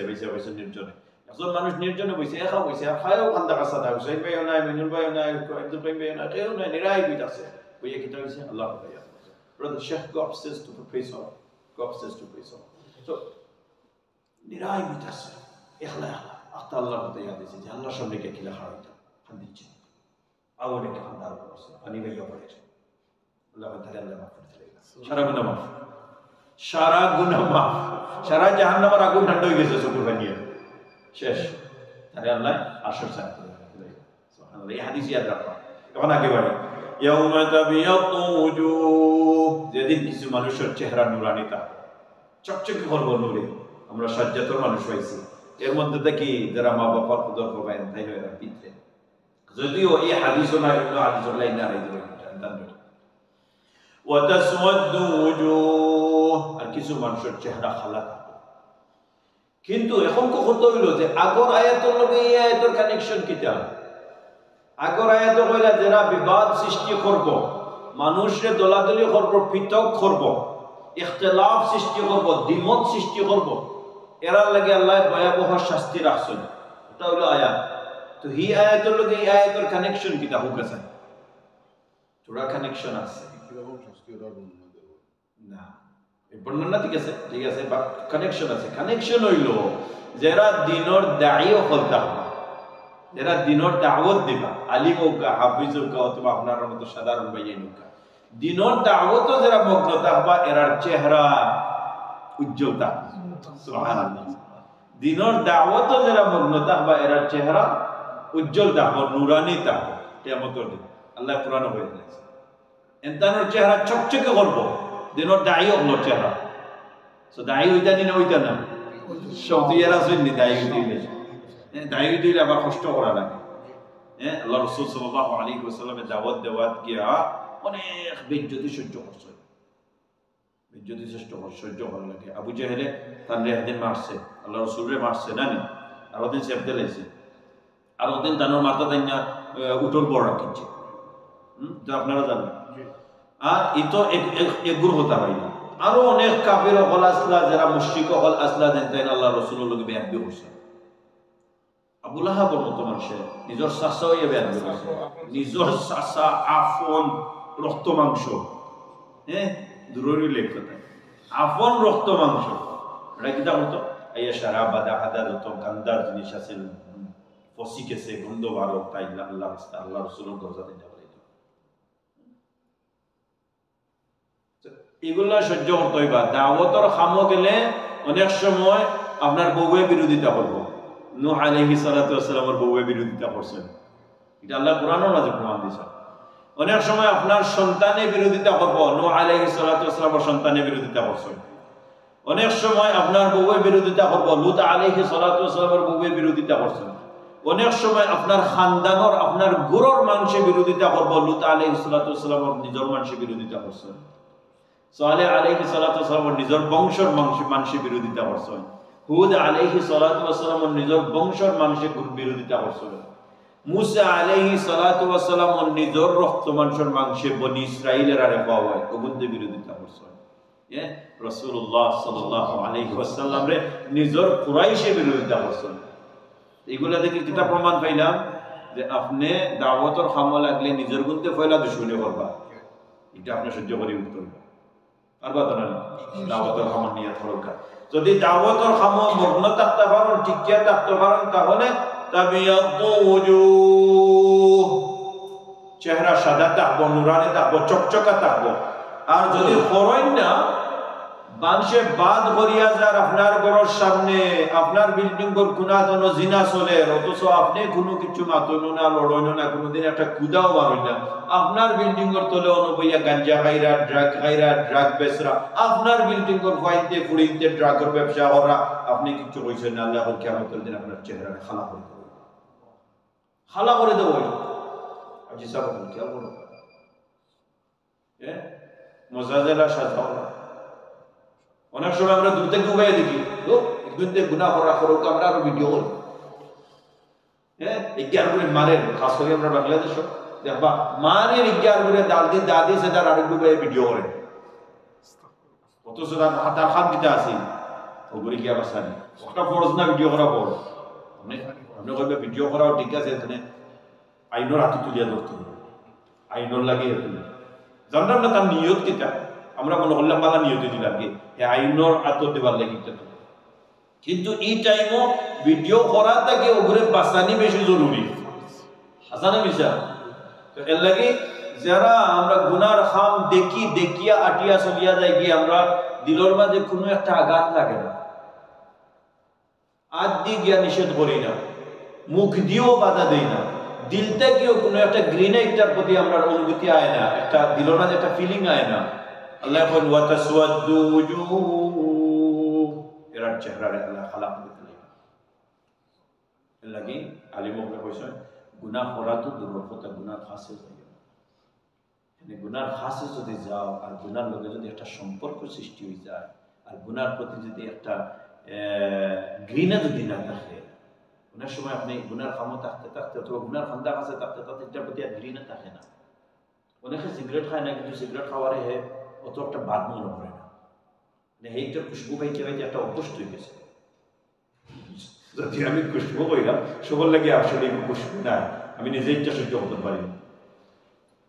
নির্জনে একজন মানুষ নির্জনে বইছে একা বইছে খায়ও কান্দা কাসাদা হুসাইন ভাইও নাই মিনুল ভাইও নাই আব্দুল ভাইও নাই কেউ নাই নিরাই বিতাছে বইয়া কিতা হইছে আল্লাহ পাইয়া brother Sheikh go upstairs to praise Allah so নিরাই বিতাছে এখলা আল্লাহ আল্লাহ পাইয়া দিছে যে আল্লাহর সামনে কে কিলা খাওয়াইতা খান্দিছে আওয়ারে কে খান্দার করছে পানি ভাইয়া পড়েছে আল্লাহ তাআলা আল্লাহ মাফ করতে লাগা সারা গুনাহ মাফ সারা জাহান্নামের আগুন ঠান্ডা হয়ে গেছে শুকর বানিয়ে শেষ তারে আল্লাহ আশর সাথে সুবহানাল্লাহ এই হাদিস ইয়াদ রাখবা এখন আগে বাড়ি ইয়াউমা তাবিয়াতু উজুহ যেদিন কিছু মানুষের চেহারা নুরানি থাকে চকচকে করব নূরে আমরা সাজ্জাতর মানুষ হইছি এর মধ্যে দেখি যারা মা বাবার কদর করবেন তাই নয় এরা পিতরে যদিও এই হাদিসও না এগুলো হাদিসের লাইন না রাইতে জানবেন ওয়া তাসওয়াদু উজুহ আর কিছু মানুষের চেহারা খালা থাকে কিন্তু এখন কখন তো হইল যে আগর আয়াতের লগে এই আয়াতের কানেকশন কিটা আগর আয়াত কইলা যারা বিবাদ সৃষ্টি করব মানুষরে দলাদলি করব পৃথক করব ইখতিলাফ সৃষ্টি করব দ্বিমত সৃষ্টি করব এরার লাগে আল্লাহ ভয়াবহ শাস্তি রাখছেন এটা হলো আয়াত তো এই আয়াতের লগে এই আয়াতের কানেকশন কিটা হোক আছে থোড়া কানেকশন আছে না এই বর্ণনা ঠিক আছে বাট কানেকশন আছে কানেকশন হইল যারা দিনের দায়ী হলতা যারা দিনের দাওয়াত দিবা আলিম হোক হাফিজ হোক অথবা আপনার মতো সাধারণ ভাইয়ের হোক দিনের দাওয়াত যারা মগ্ন থাকবা এরার চেহারা উজ্জ্বল থাকবে সুবহানাল্লাহ দিনের দাওয়াত যারা মগ্ন থাকবা এরার চেহারা উজ্জ্বল থাকবে নুরানি থাকবে কিয়ামতের দিন আল্লাহ কোরআনে বলে দিয়েছে এনতানোর চেহারা চকচকে করব দিনের দায়ী হলো চেহারা সো দায়ী হইতা না হইতা না সব এরা শুননি দায়ী হইতে দায়ী দিলে আবার কষ্ট করা লাগে আল্লাহ রাসূল সাল্লাল্লাহু আলাইহি ওয়াসাল্লামের দাওয়াত গিয়া অনেক বেজ্জতি সহ্য করছে সহ্য করা লাগে আবু জাহেলে তার একদিন মারছে আল্লাহ রাসূলরে মারছে না আর ওদিন সেফ দিলাইছে আর ওদিন তানোর মাথা দাইনা উঠোর বড় রাখিছে যা আপনারা জানেন আর ইতো এক গ্রুপ হতা হয় না আরো অনেক কাফির হল আসলা যারা মুশরিক হল আসলা দেন আল্লাহ রাসূলের লগে বেয়াদ করছে আবু লাহাবের মতো মানুষের নিজের চাচা হইয়া বেয়াদ করছে নিজের চাচা আপন রক্ত মাংস দূরেরই লেখ কথা আপন রক্ত মাংস এটা কিতা বলতো এই সারা বাদা হাদা যত গান্দার জিনিস আছে ফসি গেছে গন্ধ বারো তাই আল্লাহ আল্লাহ রাসূলের দরজাতে যাওয়া এগুলা সহ্য করতে হইবা দাওয়াতের খামো গেলে অনেক সময় আপনার বউয়ে বিরোধিতা করবো নূহ আলাইহিস সালাতু ওয়াস সালামের বউয়ে বিরোধিতা করছেন এটা আল্লাহ কোরআনের মাঝে প্রমাণ দিয়েছে অনেক সময় আপনার সন্তানে বিরোধিতা করব নূহ আলাইহিস সালাতু ওয়াস সালামের সন্তানে বিরোধিতা করছেন অনেক সময় আপনার বউয়ে বিরোধিতা করব লূত আলাইহিস সালাতু ওয়াস সালামের বউয়ে বিরোধিতা করছেন অনেক সময় আপনার খানদানের আপনার গুরুর মানুষে বিরোধিতা করব লূত আলাইহিস সালাতু ওয়াস সালামের নিজের মানুষে বিরোধিতা করছেন সালেহ আলাইহিস সালাতু ওয়াস সালামের নিজের বংশের মানুষে বিরোধিতা করছেন হুদ আলাইহিস সালাতু ওয়াস সালামের নিজের বংশের মানুষে বিরোধিতা করছেন মুসা আলাইহিস সালাতু ওয়াস সালাম নিজের রক্ত মাংসের মাংসে বনি ইসরাইলের আরে পাওয়া হয় ওগুনতে বিরোধিতা করছেন রাসূলুল্লাহ সাল্লাল্লাহু আলাইহি ওয়াসাল্লাম রে নিজের কুরাইশে বিরোধিতা করছেন। এগুলা দেখে কিতাব প্রমাণ পাইলাম যে আপনি দাওয়াতের খামো লাগলে নিজের গুনতে ফয়লা দুশমনি করবা, এটা আপনি সহ্য করে উঠতে হবে পারবা তো না? দাওয়াতের খামো নিয়ত করবা, যদি দাওয়াতের খামো মগ্ন থাকতে পারেন, টিকিয়া থাকতে পারেন, তাহলে তাবিয়াদু ওজুহ, চেহারা সাদা থাকবো, নুরানি থাকবো, চকচকা থাকবো। আর যদি করেন না, মানুষে বাদ করিয়া যার আপনার ঘরের সামনে আপনার বিল্ডিং ঘর কোন জিনা চলে, অথচ আপনি কোনো কিছু মাতইন না, লড়ইন না, কোনোদিন একটা কুদাও মারইন না, আপনার বিল্ডিং ঘর তলে অনুবইয়া গাঞ্জা খাইরা, ড্রাগ বেচরা, আপনার বিল্ডিং ঘর ফাইনতে ফুড়িতে ড্রাগের ব্যবসা করা, আপনি কিছু কইছেন না, আল্লাহ কিয়ামতের দিন আপনার চেহারা খালা করে দেব, খালা করে দেব। আজি সাহেব কি বলবো, মজাজেলা সাজাও না। অনেক সময় আমরা দূর থেকে উবাই দেখি, একদিন থেকে গুনাহ করা করুক, আমরা আরো ভিডিও করি, ইজ্ঞার করে মারেন, খাস করে আমরা বাংলাদেশ দেখবা মারেন ইজ্ঞার করে দাদি সে তার আরেক ডুবাই ভিডিও করে, অথচ তার হাত দিতে আসি ওগুলি কি আবার সানি একটা ফরজ না ভিডিও করা পর আপনি কইবে ভিডিও করাও ঠিক আছে, এখানে আইনের হাতে তুলিয়া ধরতে হবে, আইনের লাগিয়ে জানলাম না তার নিয়ত কিতা, আমরা মনে করলাম বালা নিয়তে দিলাম কি আইনের আতর দেবার লাগে, কিন্তু এই টাইমও ভিডিও করা থাকে ওগুলো বাঁচানি বেশি জরুরি, আসানা মিশা। তো এর লাগে যারা আমরা গুনার খাম দেখিয়া আটিয়া চলিয়া যাই কি আমরা দিলের মাঝে কোনো একটা আঘাত লাগে না, আজ দিয়ে গিয়া নিষেধ করি না, মুখ দিয়েও বাধা দেই না, দিল থেকেও কোনো একটা গ্রিনেটার প্রতি আমরা অনুভূতি আয় না, একটা দিলের মাঝে একটা ফিলিং আয় না। আল্লাহ বলেন ওয়া তাসওয়াদু ওজুহ, এর চেহারারে আল্লাহ খালা করে দিলেন। এর লাগি আলিমরা কইছেন গুনাহ করা তো দূরের কথা, গুনাহ খাসে যাই না, গুনার খাসে যদি যাও আর গুনার লগে যদি একটা সম্পর্ক সৃষ্টি হয়ে যায়, আর গুনার প্রতি যদি একটা ঘৃণা যদি না থাকে, অনেক সময় আপনি গুনার খামো থাকতে থাকতে অথবা গুনার খান্দা কাছে থাকতে থাকতে এটার প্রতি আর ঘৃণা থাকে না। অনেকে সিগারেট খায় না, কিন্তু সিগারেট খাওয়ারে হে অত একটা বাদ মনে করে না, মানে এইটা খুশবু পাইতে পাইতে একটা অভ্যস্ত হয়ে গেছে। যদি আমি খুশবু কইলাম সবার লাগে আসলে খুশবু না, আমি নিজে ইচ্ছা সহ্য করতে পারি না,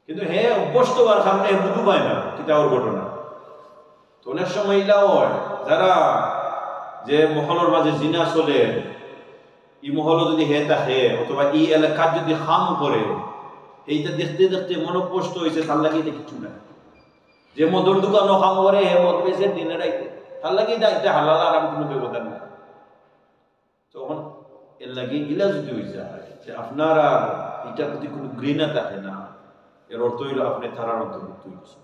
কিন্তু হ্যাঁ অভ্যস্ত আর সামনে বুধু পায় না, এটা ওর ঘটনা। তো অনেক সময় এটাও হয় যারা যে মহলের মাঝে জিনা চলে, ই মহল যদি হে থাকে অথবা ই এলাকার যদি খাম করে, এইটা দেখতে দেখতে মন অভ্যস্ত হয়েছে, তার লাগে এটা কিছু না। যে মধুর দোকানও খাম করে হে মদ পেয়েছে দিনে রাইতে, তার লাগে এটা হালাল আরাম কোনো ব্যবধান নাই। তখন এর লাগে ইলা যদি হয়ে যায় যে আপনার আর এটার প্রতি কোনো ঘৃণা থাকে না, এর অর্থ হইল আপনি তারার অন্তর্ভুক্ত হয়েছেন।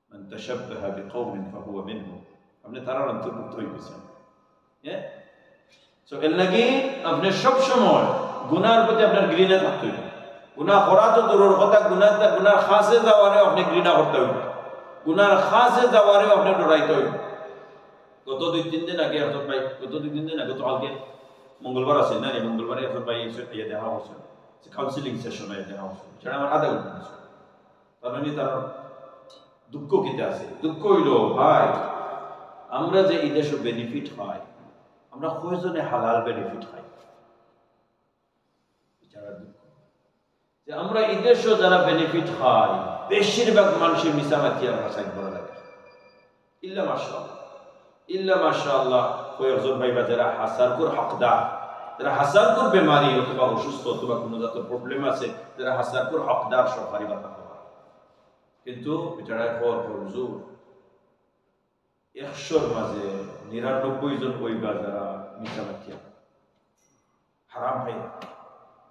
মান তাশাব্বাহা বিকওমিন ফাহুয়া মিনহুম, আপনি তারার অন্তর্ভুক্ত হয়ে গেছেন। সো এর লাগি আপনি সব সময় গুনার প্রতি আপনার ঘৃণা থাকতে হইবে। গুনাহ করা তো দূরের কথা, গুনার খাসে যাওয়ারে আপনি ঘৃণা করতে হইবে, গুনার খাসে যাওয়ারেও আপনি ডরাইতে হইবে। গত 2-3 দিন আগে এখন ভাই, গত 2-3 দিন আগে তো কালকে মঙ্গলবার আছে না, এই মঙ্গলবারে এখন ভাই ইয়ে দেখা হচ্ছে কাউন্সিলিং সেশনে দেখা হচ্ছে, সেটা আমার আধা ঘন্টা আছে। তার মানে তার দুঃখ কিতে আছে, দুঃখ হইল ভাই আমরা যে এই দেশে বেনিফিট হয়, আমরা কয়জনে হালাল বেনিফিট খাই, যারা দুঃখ যে আমরা এই দেশে যারা বেনিফিট খাই বেশিরভাগ মানুষের মিসামাতি আমরা সাইড করা লাগে। ইল্লা মাশাআল্লাহ কয়েকজন ভাইবা যারা হাসারকুর হকদার, যারা হাসারকুর বেমারি অথবা অসুস্থ অথবা কোনো জাতের প্রবলেম আছে, যারা হাসারকুর হকদার সরকারি বাতা পাওয়া, কিন্তু এটারা হুজুর 100-র মাঝে 99 জন কইবা যারা মিসামাতি হারাম ভাই,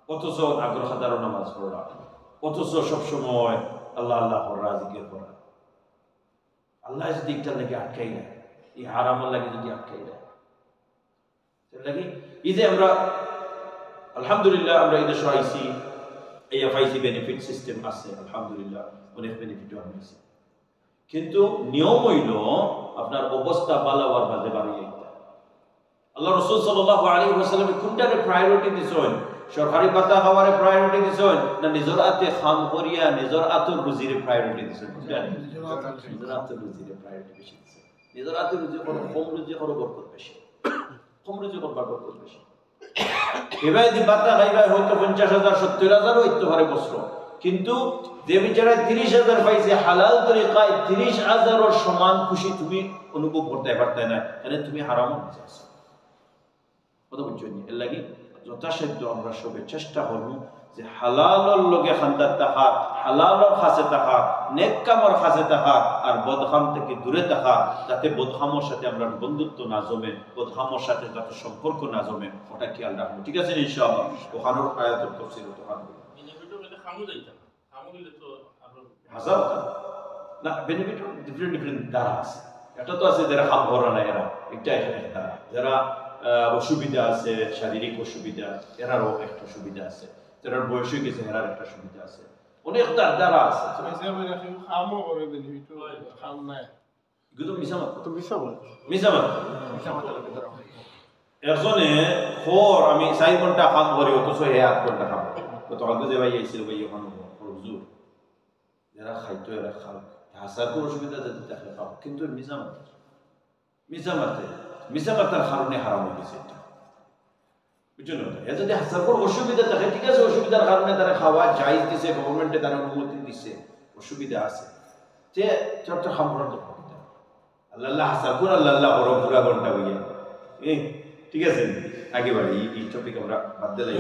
অথচ আগ্রহ হাজারো নামাজ পড়া, অথচ সবসময় আল্লাহ আল্লাহ করা, জিকির করা। আল্লাহ যদি একটা লাগে আটকাই না, এই হারামের লাগে যদি আটকাই না, লাগে এই যে আমরা আলহামদুলিল্লাহ আমরা এই দেশে আইসি, এই এফআইসি বেনিফিট সিস্টেম আছে, আলহামদুলিল্লাহ অনেক বেনিফিটও হয়েছে, কিন্তু নিয়ম হইল আপনার অবস্থা বালাওয়ার মাঝে বাড়িয়ে। আল্লাহ রাসূল সাল্লাল্লাহু আলাইহি ওয়াসাল্লাম কোনটাকে প্রায়োরিটি দিছেন? সরকারি ভাতা খাওয়ারে প্রায়োরিটি দিছেন না নিজের হাতে খাম করিয়া নিজের হাতের রুজিরে প্রায়োরিটি দিছেন? নিজের হাতের রুজিরে প্রায়োরিটি বেশি দিছেন। নিজের হাতের রুজি করো, কম রুজি করো, বরকত বেশি। কম রুজি করবার বরকত বেশি। এবার দি ভাতা খাইবাই হয়তো 50,000 70,000 হইতে পারে বছর, কিন্তু যে বিচারা 30,000 পাইছে হালাল তরিকায় 30,000 এর সমান খুশি তুমি অনুভব করতে পারতে না, মানে তুমি হারাম হয়ে যাচ্ছ। কথা বুঝছেন? এর লাগি যথাসাধ্য আমরা সবে চেষ্টা করব যে হালালর লগে খান্দার থাকা, হালালর কাছে থাকা, নেক কামর কাছে থাকা, আর বদখাম থেকে দূরে থাকা, যাতে বদখামর সাথে আমরা বন্ধুত্ব না জমে, বদখামর সাথে যাতে সম্পর্ক না জমে, ওটা খেয়াল রাখবো। ঠিক আছে ইনশাআল্লাহ? ওখানোর আয়াতের তাফসীর তো হবে। বেনিফিটও বলে খামু যাইতা না, খামু গেলে তো আরো হাজার না বেনিফিট ডিফারেন্ট দ্বারা আছে। এটা তো আছে যারা খাম ভরা না, এরা একটা এখানে দ্বারা যারা অসুবিধা আছে, শারীরিক অসুবিধা, এরারও একটা সুবিধা আছে, যারা বয়স হয়ে গেছে এরার একটা সুবিধা আছে, অনেক দ্বারা আছে। খামও করে বেনিফিট খাম নাই কিন্তু মিসামাত তো মিসামাত মিসামাত একজনে খোর আমি 4 ঘন্টা কাম করি অথচ 8 ঘন্টা কাম করে। তো আগে যে ভাই আইছিল ভাই ওখানে হুজুর যারা খাইতো এরা খাও, হাসার কোনো অসুবিধা যাতে দেখে খাও, কিন্তু মিসামাতের কারণে হারাম হয়ে গেছে। এটা বুঝলেন? এ যদি হাসার কোনো অসুবিধা থাকে, ঠিক আছে, অসুবিধার কারণে তারা খাওয়া জায়েজ দিছে, গভর্নমেন্টে তারা অনুমতি দিছে, অসুবিধা আছে, যে চর্চা খাম করার তো আল্লাহ হাসার কোন আল্লাহ বড় পুরা ঘন্টা হইয়া ঠিক আছে। আগে বাড়ি এই টপিক আমরা বাদ দিলাই,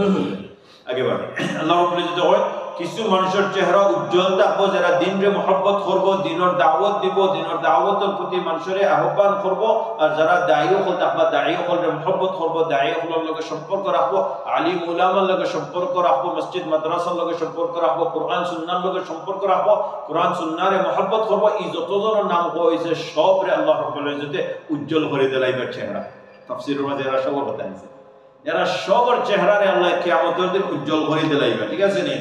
আগে বাড়ি। আল্লাহ বলে যদি হয় কিছু মানুষের চেহারা উজ্জ্বল থাকবো যারা দিনরে মহব্বত করবো, দিনের দাওয়াত দিব, দিনের দাওয়াতের প্রতি মানুষের আহ্বান করবো, আর যারা দায়ী হল থাকবা দায়ী হলরে মহব্বত করবো, দায়ী হলের লগে সম্পর্ক রাখবো, আলিম উলামার লগে সম্পর্ক রাখবো, মসজিদ মাদ্রাসার লগে সম্পর্ক রাখবো, কোরআন সুন্নাহর লগে সম্পর্ক রাখবো, কোরআন সুন্নাহরে মহব্বত করবো। এই যতজনের নাম হয়েছে সবরে আল্লাহ রাব্বুল ইজ্জতে উজ্জ্বল করে দিলাইবার চেহারা। তাফসীরের মাঝে এরা সব কথা আছে, এরা সবার চেহারারে আল্লাহ কিয়ামতের দিন উজ্জ্বল করে দিলাইবা। ঠিক আছে নি?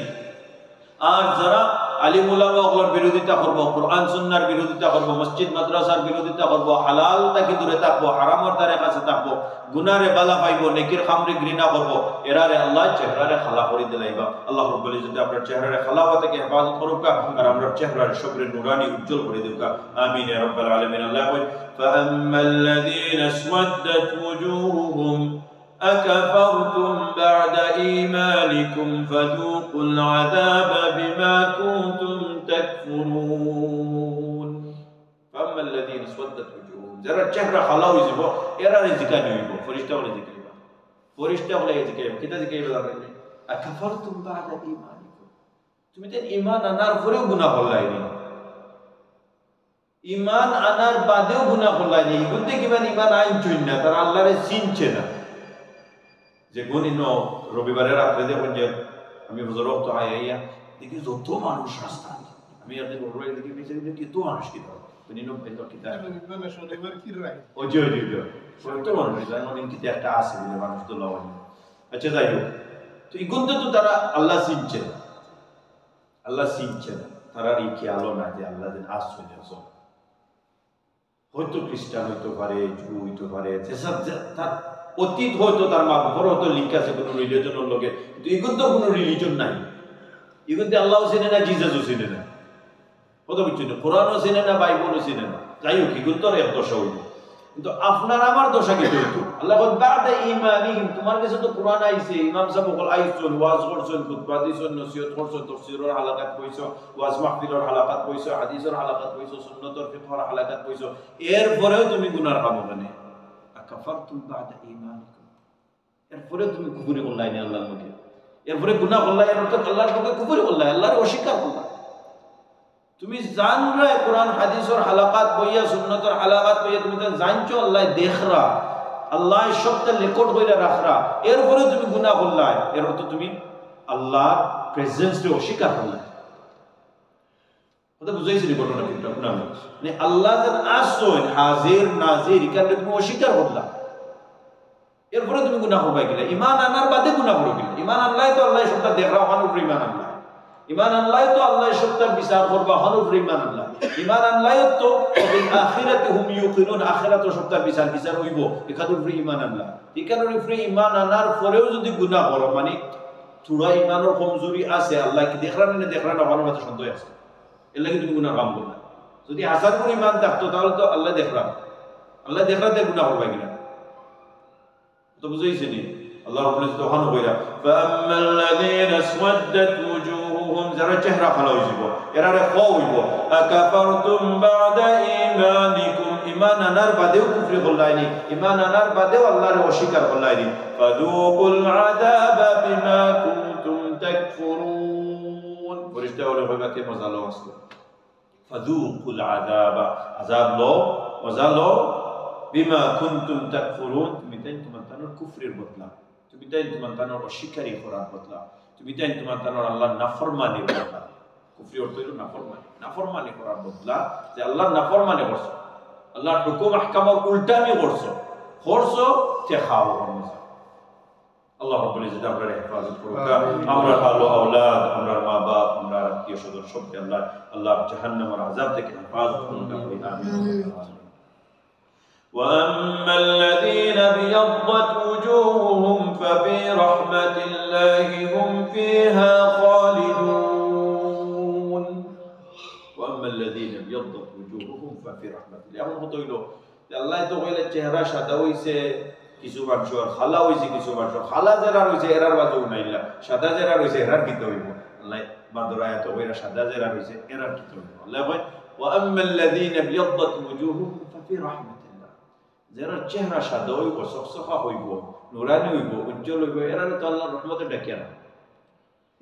আর যারা আলিম উলামা ওগুলোর বিরোধিতা করবো, কোরআন সুন্নাহর বিরোধিতা করবো, মসজিদ মাদ্রাসার বিরোধিতা করবো, হালাল থেকে দূরে থাকবো, হারামের দ্বারে কাছে থাকবো, গুনারে বালা পাইবো, নেকির খামরে ঘৃণা করবো, এরারে আল্লাহ চেহারারে খালা করে দিলাইবা। আল্লাহ রাব্বুল ইজ্জত আপনার চেহারারে খালাওয়া থেকে হেফাজত করুক, আর আমরা চেহারার সবরে নুরানি উজ্জ্বল করে দেব। আমিন ইয়া রাব্বাল আলামিন। আল্লাহ কই ফাআম্মাল্লাযীনা আসওয়াদ্দাত ওয়ুজুহুহুম أكفرتم بعد إيمانكم فذوقوا العذاب بما كنتم تكفرون فأما الذين اسودت وجوههم যারা চেহারা খালা হয়ে যাব এরা রিজিকা নিব, ফেরেশতা বলে জিকাইবা, ফেরেশতা বলে জিকাইবা, কিটা জিকাইবা জানেন? আকাফারতুম বাদা ঈমানিকুম, তুমি তো ঈমান আনার পরেও গুনাহ করলাইনি, ঈমান আনার বাদেও গুনাহ করলাইনি, এগুতে কিমান ঈমান আনছই না, তারা আল্লাহরে চিনছে না। যে গণিন রবিবারে রাত্রে দেখুন যে আমি হুজুর তো আইয়া দেখি যত মানুষ রাস্তা, আমি আপনি বড়রাই দেখি বেঁচে দেখি কত মানুষ কি দাও গণিন পেলো কি দাও শনিবার কি রাই ও জি কত মানুষ জানেন অনেক কিছু একটা আছে বলে মানুষ তো লাভ নেই। আচ্ছা যাই হোক, তো এই গুণটা তো তারা আল্লাহ চিনছে না, আল্লাহ চিনছে না, তারা এই খেয়ালও না যে আল্লাহ দিন আসছে আসো, হয়তো খ্রিস্টান হইতে পারে, জু হইতে পারে, যেসব তার অতীত হয়তো তার মা বাবার হয়তো লিঙ্ক আছে কোনো রিলিজনের লগে, কিন্তু এগুলো তো কোনো রিলিজন নাই, এগুলো আল্লাহও চিনে না, জিজাসও চিনে না, কত বুঝছেন? কোরআনও চিনে না, বাইবেলও চিনে না। যাই হোক, এগুলো তো এক দশা হইল, কিন্তু আপনার আমার দশা কিন্তু হইতো আল্লাহ বাদা ঈমানিহিম, তোমার কাছে তো কোরআন আইছে, ইমাম সাহেব বল আইছেন, ওয়াজ করছেন, খুতবা দিছেন, নসিহত করছেন, তাফসীরের হালাকাত কইছো, ওয়াজ মাহফিলের হালাকাত কইছো, হাদিসের হালাকাত কইছো, সুন্নতের ফিকহের হালাকাত কইছো, এরপরেও তুমি গুনার কাম করলে আকাফারতুম বাদা ঈমানিকুম, এরপরে তুমি কুফরি করলাই না আল্লাহর মধ্যে, এরপরে গুনাহ করলাই, এর অর্থ আল্লাহর পক্ষে কুফরি করলাই, আল্লাহর অস্বীকার করলাই। তুমি জানরা কোরআন হাদিসের হালাকাত বইয়া, সুন্নতের হালাকাত বইয়া, তুমি তো জানছো আল্লাহ দেখরা, আল্লাহ সবটা রেকর্ড কইরা রাখরা, এরপরে তুমি গুনাহ করলাই, এর অর্থ তুমি আল্লাহর প্রেজেন্সকে অস্বীকার করলাই। কথা বুঝাইছি ঘটনা কিন্তু আপনার মানে আল্লাহ যেন আসছেন হাজির নাজির, এখানে তুমি অস্বীকার করলা, এরপরে তুমি গুনাহ করবাই কিনা? ঈমান আনার বাদে গুনাহ করবে কিনা? ঈমান আনলাই তো আল্লাহ সবটা দেখরা, ওখানে উপরে ঈমান আনলাই, ঈমান আনলাই তো আল্লাহ সবটার বিচার করবা, ওখানে উপরে ঈমান আনলাই, ঈমান আনলাই তো বিল আখিরাতি হুম ইউকিনুন, আখিরাতে সবটার বিচার হইব, এখানে উপরে ঈমান আনলাই, এখানে উপরে ঈমান আনার পরেও যদি গুনাহ করো, মানে থোড়া ইমানের কমজোরি আছে আল্লাহ কি দেখরান না দেখরান আমার মাঝে সন্দেহ আছে এলা কি তুমি গুনাহ কাম করো না যদি হাজার কোটি ইমান থাকতো তাহলে তো আল্লাহ দেখরান দে গুনাহ করবা কিনা তো বুঝাইছে নি আল্লাহ রাব্বুল ইজ্জত ওখানে কইরা ফাআম্মাল্লাযীনা আসওয়াদ্দাত ওজুহুহুম যারা চেহারা কালো হইব এরারে খাও হইব আকাফারতুম বাদা ঈমানিকুম ঈমান আনার বাদেও কুফরি করলাইনি ঈমান আনার বাদেও আল্লাহর অস্বীকার করলাইনি ফাযুকুল আযাবা বিমা কুনতুম তাকফুরুন ফেরেশতা বলে কইবা কে মজা লও আসলো ফাযুকুল আযাবা আযাব লো মজা লো বিমা কুনতুম তাকফুরুন তুমি তাই তোমার তানোর কুফরির বদলা তুমি তাই তোমার তানোর অস্বীকারী করার বদলা তুমি তাই তোমার তানোর আল্লাহর নাফরমানি বদলা কুফরি অর্থ হলো নাফরমানি করার বদলা যে আল্লাহর নাফরমানি করছো আল্লাহর হুকুম আহকামের উল্টামি করছো তে খাও মজা আল্লাহ রাব্বুল ইজ্জত আপনার হেফাজত করুক আমরা ভালো আওলাদ আমরা মা বাপ আমরা আত্মীয় স্বজন সবকে আল্লাহ জাহান্নামের আযাব থেকে হেফাজত করুক আমিন وأما الذين ابيضت وجوههم ففي رحمة الله هم فيها خالدون وأما الذين ابيضت وجوههم ففي رحمة الله এমন হতো হইলো আল্লাহ তো কইলে চেহারা সাদা হইছে কিছু মানুষের খালা হইছে কিছু মানুষের খালা যারা হইছে এরার বাজু নাইলা সাদা যারা হইছে এরার কিতে হইব আল্লাহ বাদরায়া তো কইরা সাদা যারা হইছে এরার কিতে হইব আল্লাহ কয় وأما الذين ابيضت وجوههم ففي رحمة যারা চেহারা সাদা হইব সকসকা হইব নুরানি হইব উজ্জ্বল হইব এরা তো আল্লাহর রহমতে ডাকে না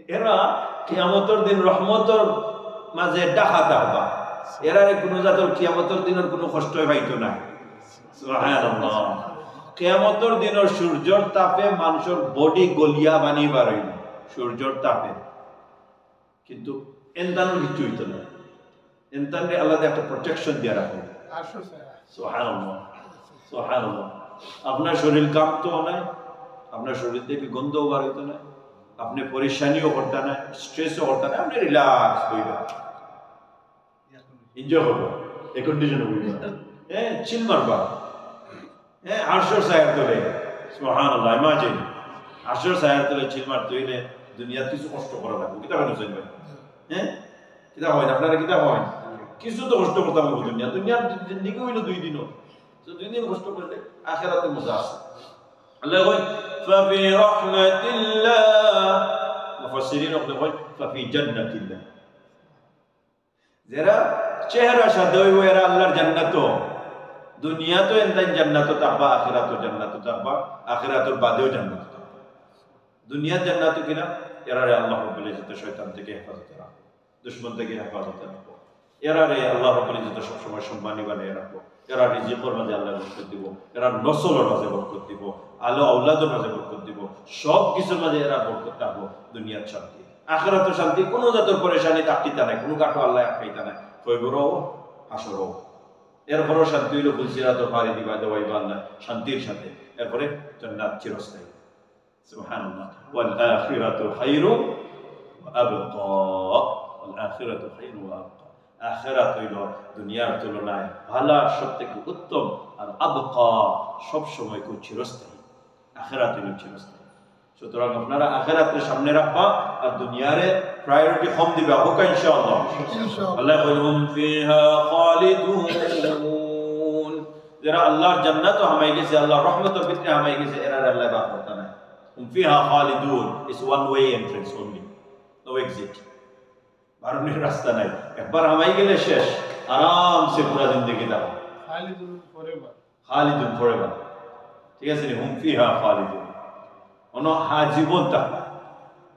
এরা কিয়ামতের দিন রহমতের মাঝে ডাকা দাবা এরারে কোনো জাতর কিয়ামতের দিনের কোনো কষ্ট পাইতো না সুবহানাল্লাহ কিয়ামতের দিনের সূর্যের তাপে মানুষের বডি গলিয়া বানিবার হইব সূর্যের তাপে কিন্তু এন্দানোর কিছু হইতো না এন্দানে আল্লাহ একটা প্রোটেকশন দিয়া রাখে সুবহানাল্লাহ সুবহানাল্লাহ আপনার শরীর কাঁপতো না আপনার শরীর থেকে গন্ধও বার হইতো না আপনি পরেশানিও করতে না স্ট্রেসও করতে না আপনি রিল্যাক্স হইবা এনজয় করবো এই কন্ডিশনে হইবা চিল মারবা আরশের ছায়ার তলে সুবহানাল্লাহ ইমাজিন আরশের ছায়ার তলে চিল মারতে হইলে দুনিয়ার কিছু কষ্ট করা লাগবে কিতা হয় হোসেন ভাই কিতা হয় আপনারা কিতা হয় কিছু তো কষ্ট করতে হবে দুনিয়ার জিন্দেগি হইলো 2 দিনও তো 2 দিন কষ্ট করলে আখিরাতে মজা আছে আল্লাহ কয় ফাফি রাহমাতিল্লাহ মুফাসসিরিন কয় ফাফি জান্নাতিল্লাহ যারা চেহারা সাদা হইব এরা আল্লাহর জান্নাত দুনিয়া তো এন্তাই জান্নাত তাকবা আখিরাতও জান্নাত তাকবা আখিরাতের বাদেও জান্নাত তাকবা দুনিয়ার জান্নাত কিনা এরারে আল্লাহ রাব্বুল ইজ্জত শয়তান থেকে হেফাজতে রাখো দুশমন থেকে হেফাজতে রাখো এরারে আল্লাহ রাব্বুল ইজ্জত সব সময় সম্মানী বানিয়ে রাখো এরা রিজিকের মাঝে আল্লাহ বরকত দিব এরা নসলের মাঝে বরকত দিব আলো আওলাদের মাঝে বরকত দিব সব কিছুর মাঝে এরা বরকত রাখবো দুনিয়ার শান্তি আখিরাতের শান্তি কোনো জাতের পরেশানি তাকিতা নাই কোনো কাটো আল্লাহ খাইতা নাই কইবরও হাসরও এরপরও শান্তি হইল ফুলসিরাত পারি দিবা দেওয়াইবা আল্লাহ শান্তির সাথে এরপরে জান্নাত চিরস্থায়ী সুবহানাল্লাহ ওয়াল আখিরাতু খায়রু ওয়া আবকা ওয়াল আখিরাতু খায়রু ওয়া আবকা আখিরাত হইল দুনিয়ার তুলনায় ভালো সবথেকে উত্তম আর আবকা সব সময় কো চিরস্থায়ী আখিরাত হইল চিরস্থায়ী সুতরাং আপনারা আখিরাতের সামনে রাখবা আর দুনিয়ারে প্রায়োরিটি কম দিবা হোক ইনশাআল্লাহ আল্লাহ কইলুম ফিহা খালিদুন যারা আল্লাহর জান্নাত হামাই গেছে আল্লাহর রহমতের ভিতরে হামাই গেছে এরা আল্লাহ বাক করতে না হুম ফিহা খালিদুন is one way entrance only no exit বারণের রাস্তা নাই একবার হামাই গেলে শেষ আরামসে পুরো জিন্দেগি দাও খালিদুন ফরএভার ঠিক আছে হুম ফিহা খালিদুন ono ajibon tak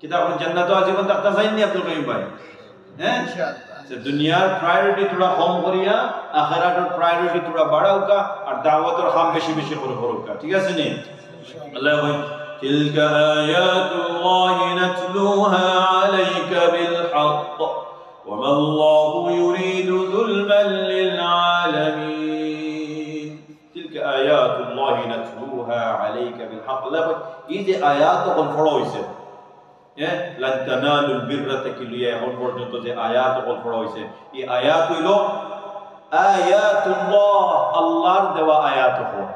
kita kon jannat ajibon tak ta zain ni Abdul Karim bhai inshaallah se dunyar priority thoda kom koriya akhirator priority thoda badhao ka ar da'wator kham beshi beshi koro ka ঠিক আছে নি Allah boy tilka ayatullahi natluha alayka bil haqq wa ma Allahu yuridu dhulman lil alamin tilka ayatullahi natluha alayka bil haqq la إذا آيات قل فرويسه لن تنالوا البر تكليا هون পর্যন্ত যে আয়াত قل فرويسه এই আয়াত হইল Ayatollah আল্লাহর দেওয়া আয়াত হল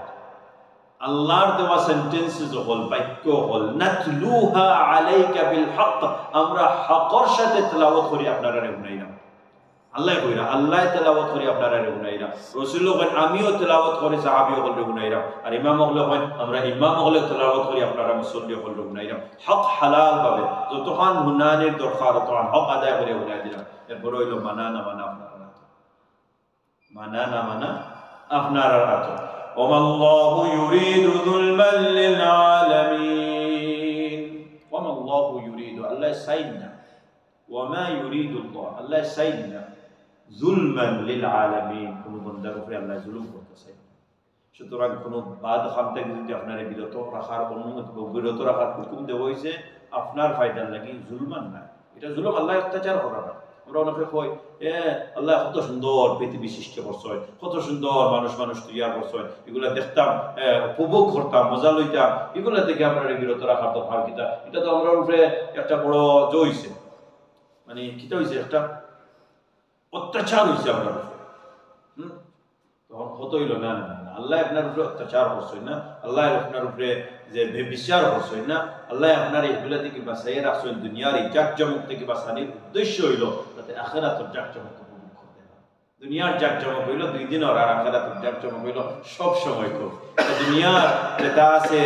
আল্লাহর দেওয়া সেন্টেন্সেস হল, বাক্য হল, নাতলুহা আলাইকা বিল হক, আমরা হকর সাথে তেলাওয়াত করি আপনারা রেগুনাইরা। আল্লাহ কইরা আল্লাহ তেলাওয়াত করি আপনারা রেগুনাইরা। রাসূল কইন আমিও তেলাওয়াত করি, সাহাবী হল রেগুনাইরা। আর ইমাম হলে কইন আমরা ইমাম হলে তেলাওয়াত করি আপনারা মুসল্লি হল রেগুনাইরা। হক হালাল ভাবে যতক্ষণ হুনানের দরকার তখন হক আদায় করে হুনাই দিলাম। এরপর হইল মানা না মানা আপনারা, মানা না মানা আপনারা রাখো। ওমাল্লাহু ইউরিদু যুলমান লিল আলামিন, ওমাল্লাহু ইউরিদু, আল্লাহ চাই না, ওমা ইউরিদুল্লাহ, আল্লাহ চাই না, যুলমান লিল আলামিন, কোন বান্দার উপরে আল্লাহ জুলুম করতে চাই না। সুতরাং কোন বাদ খাম থেকে যদি আপনারা বিরত রাখার অনুমতি, বিরত রাখার হুকুম দেওয়া হয়েছে আপনার ফায়দার লাগি, জুলমান না। এটা জুলুম, আল্লাহ অত্যাচার করা না। আমরা অনেকে কই আল্লাহ কত সুন্দর পৃথিবী সৃষ্টি করছে, কত সুন্দর মানুষ মানুষ তৈরি করছে, এগুলা দেখতাম, উপভোগ করতাম, মজা লইতাম, এগুলা থেকে আমরা বিরত রাখার দরকার কিতা? এটা তো আমরা উপরে একটা বড় জয়ছে, মানে কিতা হয়েছে, একটা অত্যাচার হয়েছে আপনার উপরে। তখন কত হইল না না না, আল্লাহ আপনার উপরে অত্যাচার করছে না, আল্লাহ আপনার উপরে যে বেবিচার করছে না, আল্লাহ আপনার এগুলা থেকে বাঁচাই রাখছেন। দুনিয়ার এই জাকজমক থেকে বাঁচানোর উদ্দেশ্য হইল যাতে আখিরাতের জাকজমক উপভোগ করতে পারে। দুনিয়ার জাকজমক হইল 2 দিন, আর আখিরাতের জাকজমক হইল সব সময়। খুব দুনিয়ার যেটা আছে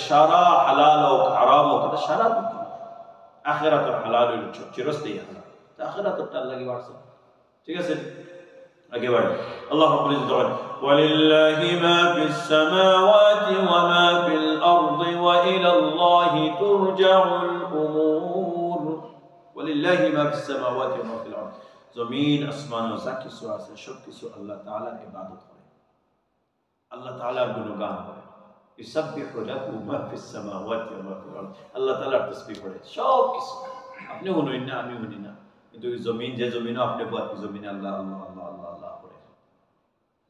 সারা হালাল হোক হারাম হোক, এটা সারা দিন। আখিরাতের হালাল হইল চিরস্থায়ী হালাল, আখিরাতেরটা আল্লাহকে বাড়ছে। ঠিক আছে, আগে বাড়ে। আল্লাহ রাব্বুল ইজ্জত বলেন, ওয়ালিল্লাহি মা ফিস সামাওয়াতি ওয়া মা ফিল আরদি ওয়া ইলাল্লাহি তুরজাউল উমুর। ওয়ালিল্লাহি মা ফিস সামাওয়াতি ওয়া মা ফিল আরদি, জমিন আসমান যা কিছু আছে সব কিছু আল্লাহ তাআলার ইবাদত করে, আল্লাহ তাআলার গুণগান করে। ইউসাব্বিহু লাহু মা ফিস সামাওয়াতি ওয়া মা ফিল আরদি, আল্লাহ তাআলার তাসবিহ করে সব কিছু। আপনি শুনেন না, আমি শুনি না, কিন্তু জমিন, যে জমিনও আপনি বাকি জমিনে আল্লাহ আল্লাহ আল্লাহ আল্লাহ আল্লাহ করে।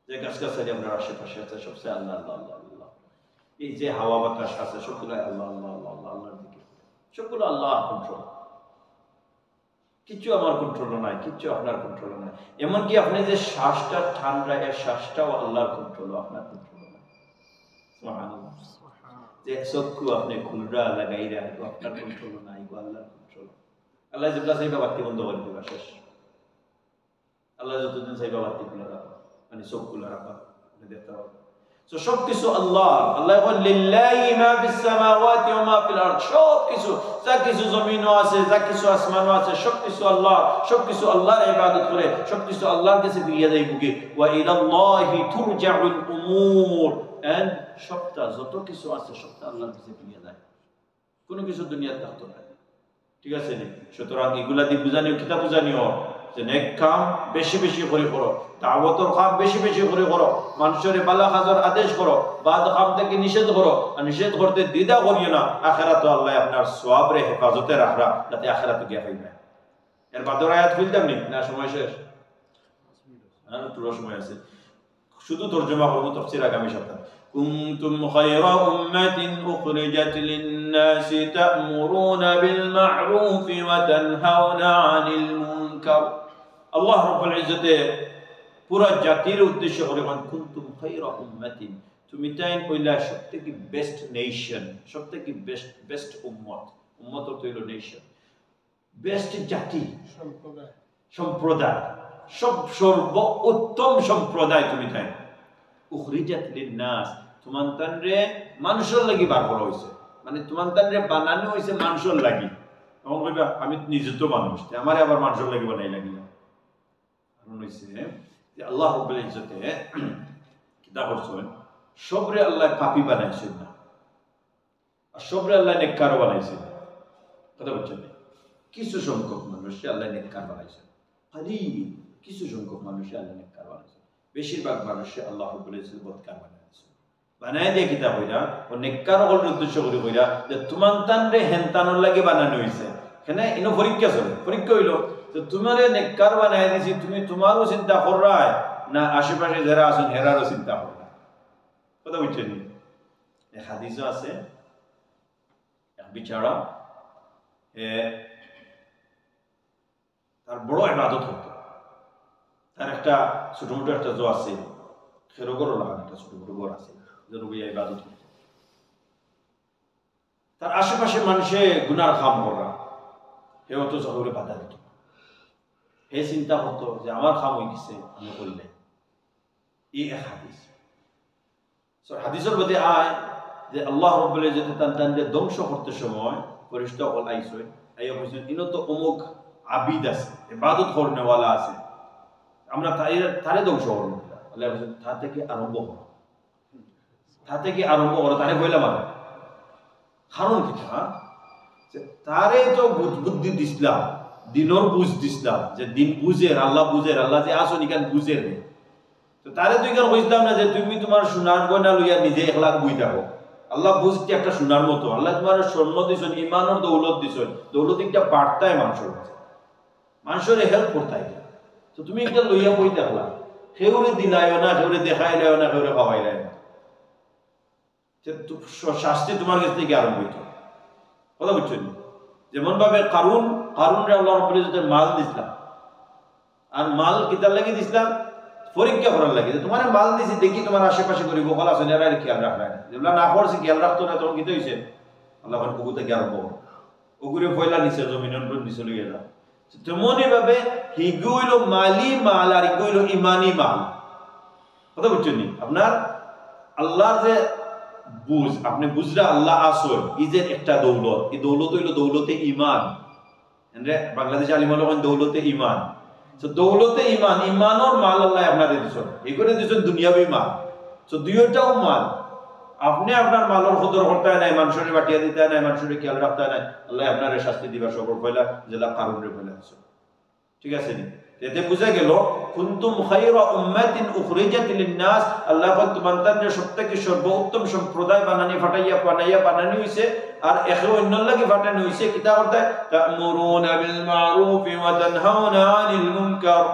যে গাছ গাছালি আপনার আশেপাশে আছে সবচেয়ে আল্লাহ আল্লাহ আল্লাহ আল্লাহ। এই যে হাওয়া বাতাস আছে সবগুলো আল্লাহ আল্লাহ আল্লাহ আল্লাহ আল্লাহর দিকে, সবগুলো আল্লাহ কন্ট্রোল। কিচ্ছু আমার কন্ট্রোল নাই, কিচ্ছু আপনার কন্ট্রোল নাই। এমনকি আপনি যে শ্বাসটা ঠান্ডা, এর শ্বাসটাও আল্লাহর কন্ট্রোল, আপনার কন্ট্রোল নাই। সুবহানাল্লাহ। যে চক্ষু আপনি খুলরা লাগাই রাখবো, আপনার কন্ট্রোল নাই, আল্লাহর কন্ট্রোল। আল্লাহ যেগুলা চাইবা বাতি বন্ধ করে দিবা, শেষ। আল্লাহ যতদিন চাইবা বাতি খুলে রাখবা, মানে চোখ খুলে রাখবা, আপনি দেখতে পারবেন। তো সবকিছু আল্লাহ, আল্লাহ বলেন লিল্লাহি মা ফিস সামাওয়াতি ওয়া মা ফিল আরদ, সবকিছু, যা কিছু জমিনও আছে, যা কিছু আসমানও আছে, সবকিছু আল্লাহ, সবকিছু আল্লাহর ইবাদত করে, সবকিছু আল্লাহর কাছে ফিরিয়ে দেয় বুকে। ওয়া ইলাল্লাহি তুরজাউল উমুর, এন্ড সবটা যত কিছু আছে সবটা আল্লাহর কাছে ফিরিয়ে দেয়, কোনো কিছু দুনিয়ার থাকতো না। ঠিক আছে নি? সুতরাং এগুলা দিয়ে বুঝানিও, কিতাব বুঝানিও যে নেক কাম বেশি বেশি করে করো, দাওয়াতের কাম বেশি বেশি করে করো, মানুষের ভালো কাজের আদেশ করো, বাদ কাম থেকে নিষেধ করো, আর নিষেধ করতে দ্বিধা করিও না। আখিরাতে আল্লাহ আপনার সওয়াবরে হেফাজতে রাখরা, যাতে আখিরাতে গিয়া পাইবে। এর বাদর আয়াত খুলতাম নি না, সময় শেষ, আর পুরো সময় আছে। শুধু তরজমা করব, তাফসীর আগামী সপ্তাহে। কুনতুম খায়রা উম্মাতিন উখরিজাত লিন-নাসি তা'মুরুনা বিল মা'রুফি ওয়া তানহাউনা 'আনিল মুনকার। আল্লাহ রাব্বুল ইজ্জতে পুরো জাতির উদ্দেশ্য করে বলেন, কুনতুম খায়রা উম্মাতিন, তুমি তাই কইলা সবথেকে বেস্ট নেশন, সবথেকে বেস্ট উম্মত। উম্মত অর্থ হইল নেশন, বেস্ট জাতি, সম্প্রদায়, সর্ব উত্তম সম্প্রদায় তুমি তাই। উখরিজাত লিন-নাস, তোমার তানরে মানুষের লাগি বার করা হইছে, মানে তোমার তানরে বানানো হইছে মানুষের লাগি। তখন কইবা আমি নিজে তো মানুষ, আমারে আবার মানুষের লাগি বানাই লাগিলা। কারণ হইছে যে আল্লাহ রাব্বুল ইজ্জতে কিতা করছেন, সবরে আল্লাহ পাপী বানাইছেন না, আর সবরে আল্লাহ নেককার বানাইছেন। কথা বলছেন, কিছু সংখ্যক মানুষকে আল্লাহ নেককার বানাইছেন, খালি কিছু সংখ্যক মানুষকে আল্লাহ নেককার বানাইছেন। বেশিরভাগ মানুষকে আল্লাহ রাব্বুল ইজ্জত বদকার বানাইছেন। বানাই দিয়ে কিতা কইরা, ও নেককার হল উদ্দেশ্য করে কইরা যে তোমার তানরে হেনতানোর লাগি বানানো হইছে। এখানে ইনো পরীক্ষা চলে, পরীক্ষা হইল যে তোমারে নেককার বানাই দিছি, তুমি তোমারও চিন্তা কররাই না আশেপাশে যারা আছেন হেরারও চিন্তা কররা। কথা বুঝছেন? এক হাদিসও আছে, এক বিচারা তার বড় ইবাদত হতো, তার একটা ছোট মোটো একটা জো আছে, খেরগর লাগান একটা ছোট মোটো ঘর আছে, যেন ইবাদত হতো। তার আশেপাশে মানুষে গুনার খাম করা হে অত জহরে বাধা দিত হে চিন্তা করতো যে আমার খাম হয়ে গেছে আমি করলে এই এক হাদিস হাদিসের মধ্যে আয় যে আল্লাহ রাব্বুল ইজ্জত তানদের ধ্বংস করতে সময় ফেরেশতা হল আইসে আইয়া বলছেন ইনো তো অমুক আবিদ আছে ইবাদত করনেওয়ালা আছে আমরা তারে ধ্বংস করব আল্লাহ বলছেন তা থেকে আরম্ভ করো তারে বইলা মানে কারণ কি যে তারে তো বুদ্ধি দিছিলাম দিনর বুঝ দিছিলাম যে দিন বুঝের আল্লাহ যে আসো নিকান বুঝের নেই তো তারে তুই কেন বুঝলাম না যে তুমি তোমার সোনার গয়না লইয়া নিজে 1 লাখ বই থাকো আল্লাহ বুঝতে একটা সোনার মতো আল্লাহ তোমার স্বর্ণ দিছেন ইমানের দৌলত দিছেন দৌলত একটা বার্তায় মানুষের হেল্প করতাই তো তুমি একটা লইয়া বই থাকলা কেউরে দিলাইও না কেউরে দেখাইলাইও না কেউরে খাওয়াইলাই না শাস্তি তোমার কাছ থেকে আরম্ভ হইত কথা বুঝছেন যেমন ভাবে কারুন আল্লাহ রাব্বুল ইজ্জতের মাল দিছিলাম আর মাল কিতার লাগি দিছিলাম পরীক্ষা করার লাগে যে তোমার মাল দিছি দেখি তোমার আশেপাশে করিব কল আছে না আর খেয়াল রাখবে না যেগুলা না করছে খেয়াল রাখতো না তখন কি হইছে আল্লাহ পাক কবুতে কি আরম্ভ ওগুরে পয়লা নিচে জমিনের উপর নিচে লইয়া যাও তেমনি ভাবে হিগুইল মালি মাল আর হিগুইল ইমানি মাল কথা বুঝছেন আপনার আল্লাহর যে বুঝ আপনি বুঝরা আল্লাহ আসল ই যে একটা দৌলত এই দৌলত হইল দৌলতে ইমান এন্ডে বাংলাদেশে আলিম হলো দৌলতে ইমান তো দৌলতে ইমানর মাল আল্লাহ আপনারে দিছেন এই করে দিছেন দুনিয়াবি মাল তো দুইটাও মাল আপনি আপনার মালর কদর করতে নাই মানুষের বাটিয়া দিতে নাই মানুষের খেয়াল রাখতে নাই আল্লাহ আপনারে শাস্তি দিবা সবর পয়লা জেলা কারণে পয়লা দিছেন ঠিক আছে নি এতে বুঝা গেল কুনতুম খায়রা উম্মাতিন উখরিজাত লিন-নাস আল্লাহ পাক তোমাদের সবথেকে সর্বোত্তম সম্প্রদায় বানানি হইছে আর এখে অন্যর লাগি ফাটানো হইছে কিতা করতে তা'মুরুনা বিল মা'রুফি ওয়া তানহাউনা আনিল মুনকার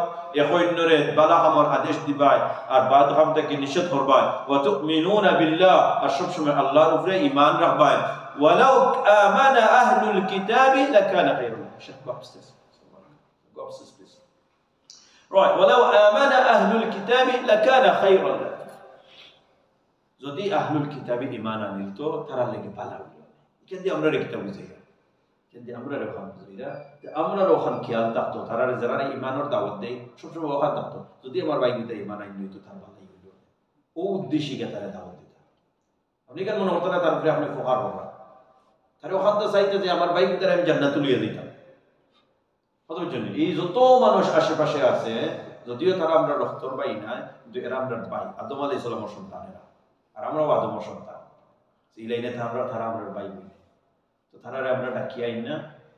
এখে অন্যরে ভালো কামের আদেশ দিবাই আর বাদ কাম থেকে নিষেধ করবাই ওয়া তু'মিনুনা বিল্লাহ আর সব সময় আল্লাহর উপরে ঈমান রাখবাই ওয়ালাউ আমানা আহলুল কিতাবি লাকানা Khairun Right, walau amana ahlul kitabi lakana khayran lahum. যদি আহলুল কিতাবি ঈমান আনিতো তারা লাগি ভালো হইলো কিন্তু আমরা রেখতা বুঝাই কিন্তু আমরা রকম বুঝাইরা যে আমরা রকম খেয়াল থাকতো তারা যারা ঈমানের দাওয়াত দেয় সবসময় ওখান থাকতো যদি আমার ভাই কিতা ঈমান আইনি তো তার ভালোই হইলো ও উদ্দেশ্যে তারা দাওয়াত দিত আপনি কেন মনে করতেন তারপরে আপনি ফোকার হবা তারা ওখান তো চাইতো যে আমার ভাই কিতা আমি জান্নাতে লইয়া দিতাম এই যত মানুষ আশেপাশে আছে যদিও তারা আমরা রক্তর ভাই না কিন্তু এরা আমরা ভাই আদম আলাইহিস সালামের সন্তানেরা আর আমরাও আদমের সন্তান এই লাইনে তারা আমরা ভাই বলি তো তারা আমরা ডাকিয়াই না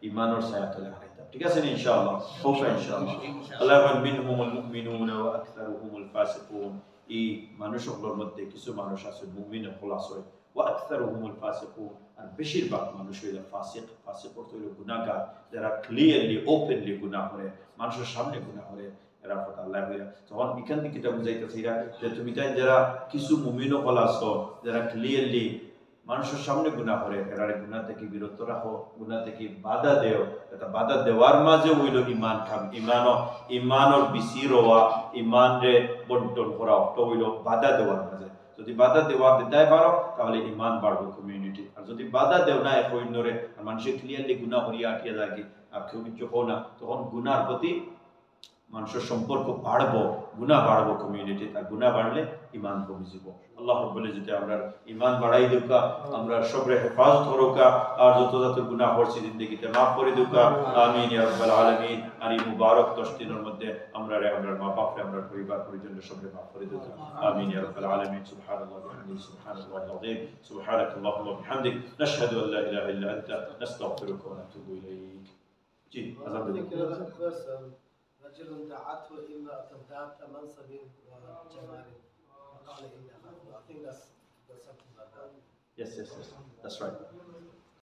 ঈমানের ছায়াতলে হারাইতাম ঠিক আছে ইনশাআল্লাহ হোক ইনশাআল্লাহ আল্লাহ মিনহুমুল মুমিনুনা ওয়া আকসারুহুমুল ফাসিকুন এই মানুষগুলোর মধ্যে কিছু মানুষ আছে মুমিন খলাস হয় ওয়া আকসারুহুমুল ফাসিকুন আর বেশিরভাগ মানুষ হইল ফাসিক অর্থ হইল গুনাহগার যারা ক্লিয়ারলি ওপেনলি গুনাহ করে মানুষের সামনে গুনাহ করে এরা কথা আল্লাহ বলে তখন এখান থেকে এটা বুঝাইতেছে যে তুমি তাই যারা কিছু মুমিনও খলাস যারা ক্লিয়ারলি মানুষের সামনে গুনাহ করে এরা গুনাহ থেকে বিরত রাখো গুনাহ থেকে বাধা দেও এটা বাধা দেওয়ার মাঝে হইল ঈমান খাম ঈমানের বিসির হওয়া ঈমানরে বন্টন করা অর্থ হইল বাধা দেওয়ার মাঝে যদি বাধা দিতে পারো তাহলে ঈমান বাড়বে কমিউনিটি আর যদি বাধা দেও না এক অন্যরে আর মানুষের ক্লিয়ারলি গুনাহ করিয়া আটকে থাকে আর কেউ কিছু হো না তখন গুনাহর প্রতি মানুষের সম্পর্ক বাড়বো গুনাহ বাড়বো কমিউনিটি আর গুনাহ বাড়লে ঈমান কমে যাব আল্লাহ রাব্বুল ইজ্জত আমরা ঈমান বাড়াই দেউকা আমরা সবরে হেফাজত করুকা আর যত গুনাহ করছি জিন্দেগিতে maaf করে দেউকা আমিন ইয়া রাব্বাল আলামিন আর এই মুবারক 10 দিনের মধ্যে আমরা মা বাপ আমরা পরিবার পরিজন সবরে maaf করে দেউকা আমিন ইয়া রাব্বাল আলামিন সুবহানাল্লাহি ওয়া বিহামদিহি সুবহানাল্লাহিল আযীম সুবহানাকাল্লাহুম্মা ওয়া বিহামদিক নাশহাদু আল লা ইলাহা ইল্লা আনতা নাস্তাগফিরুকা ওয়া নাতুবু ইলাইক জি আযান رجل دعته امرأة ذات منصب وجمال فقال إني أخاف. I think that's something like that. Yes, that's right.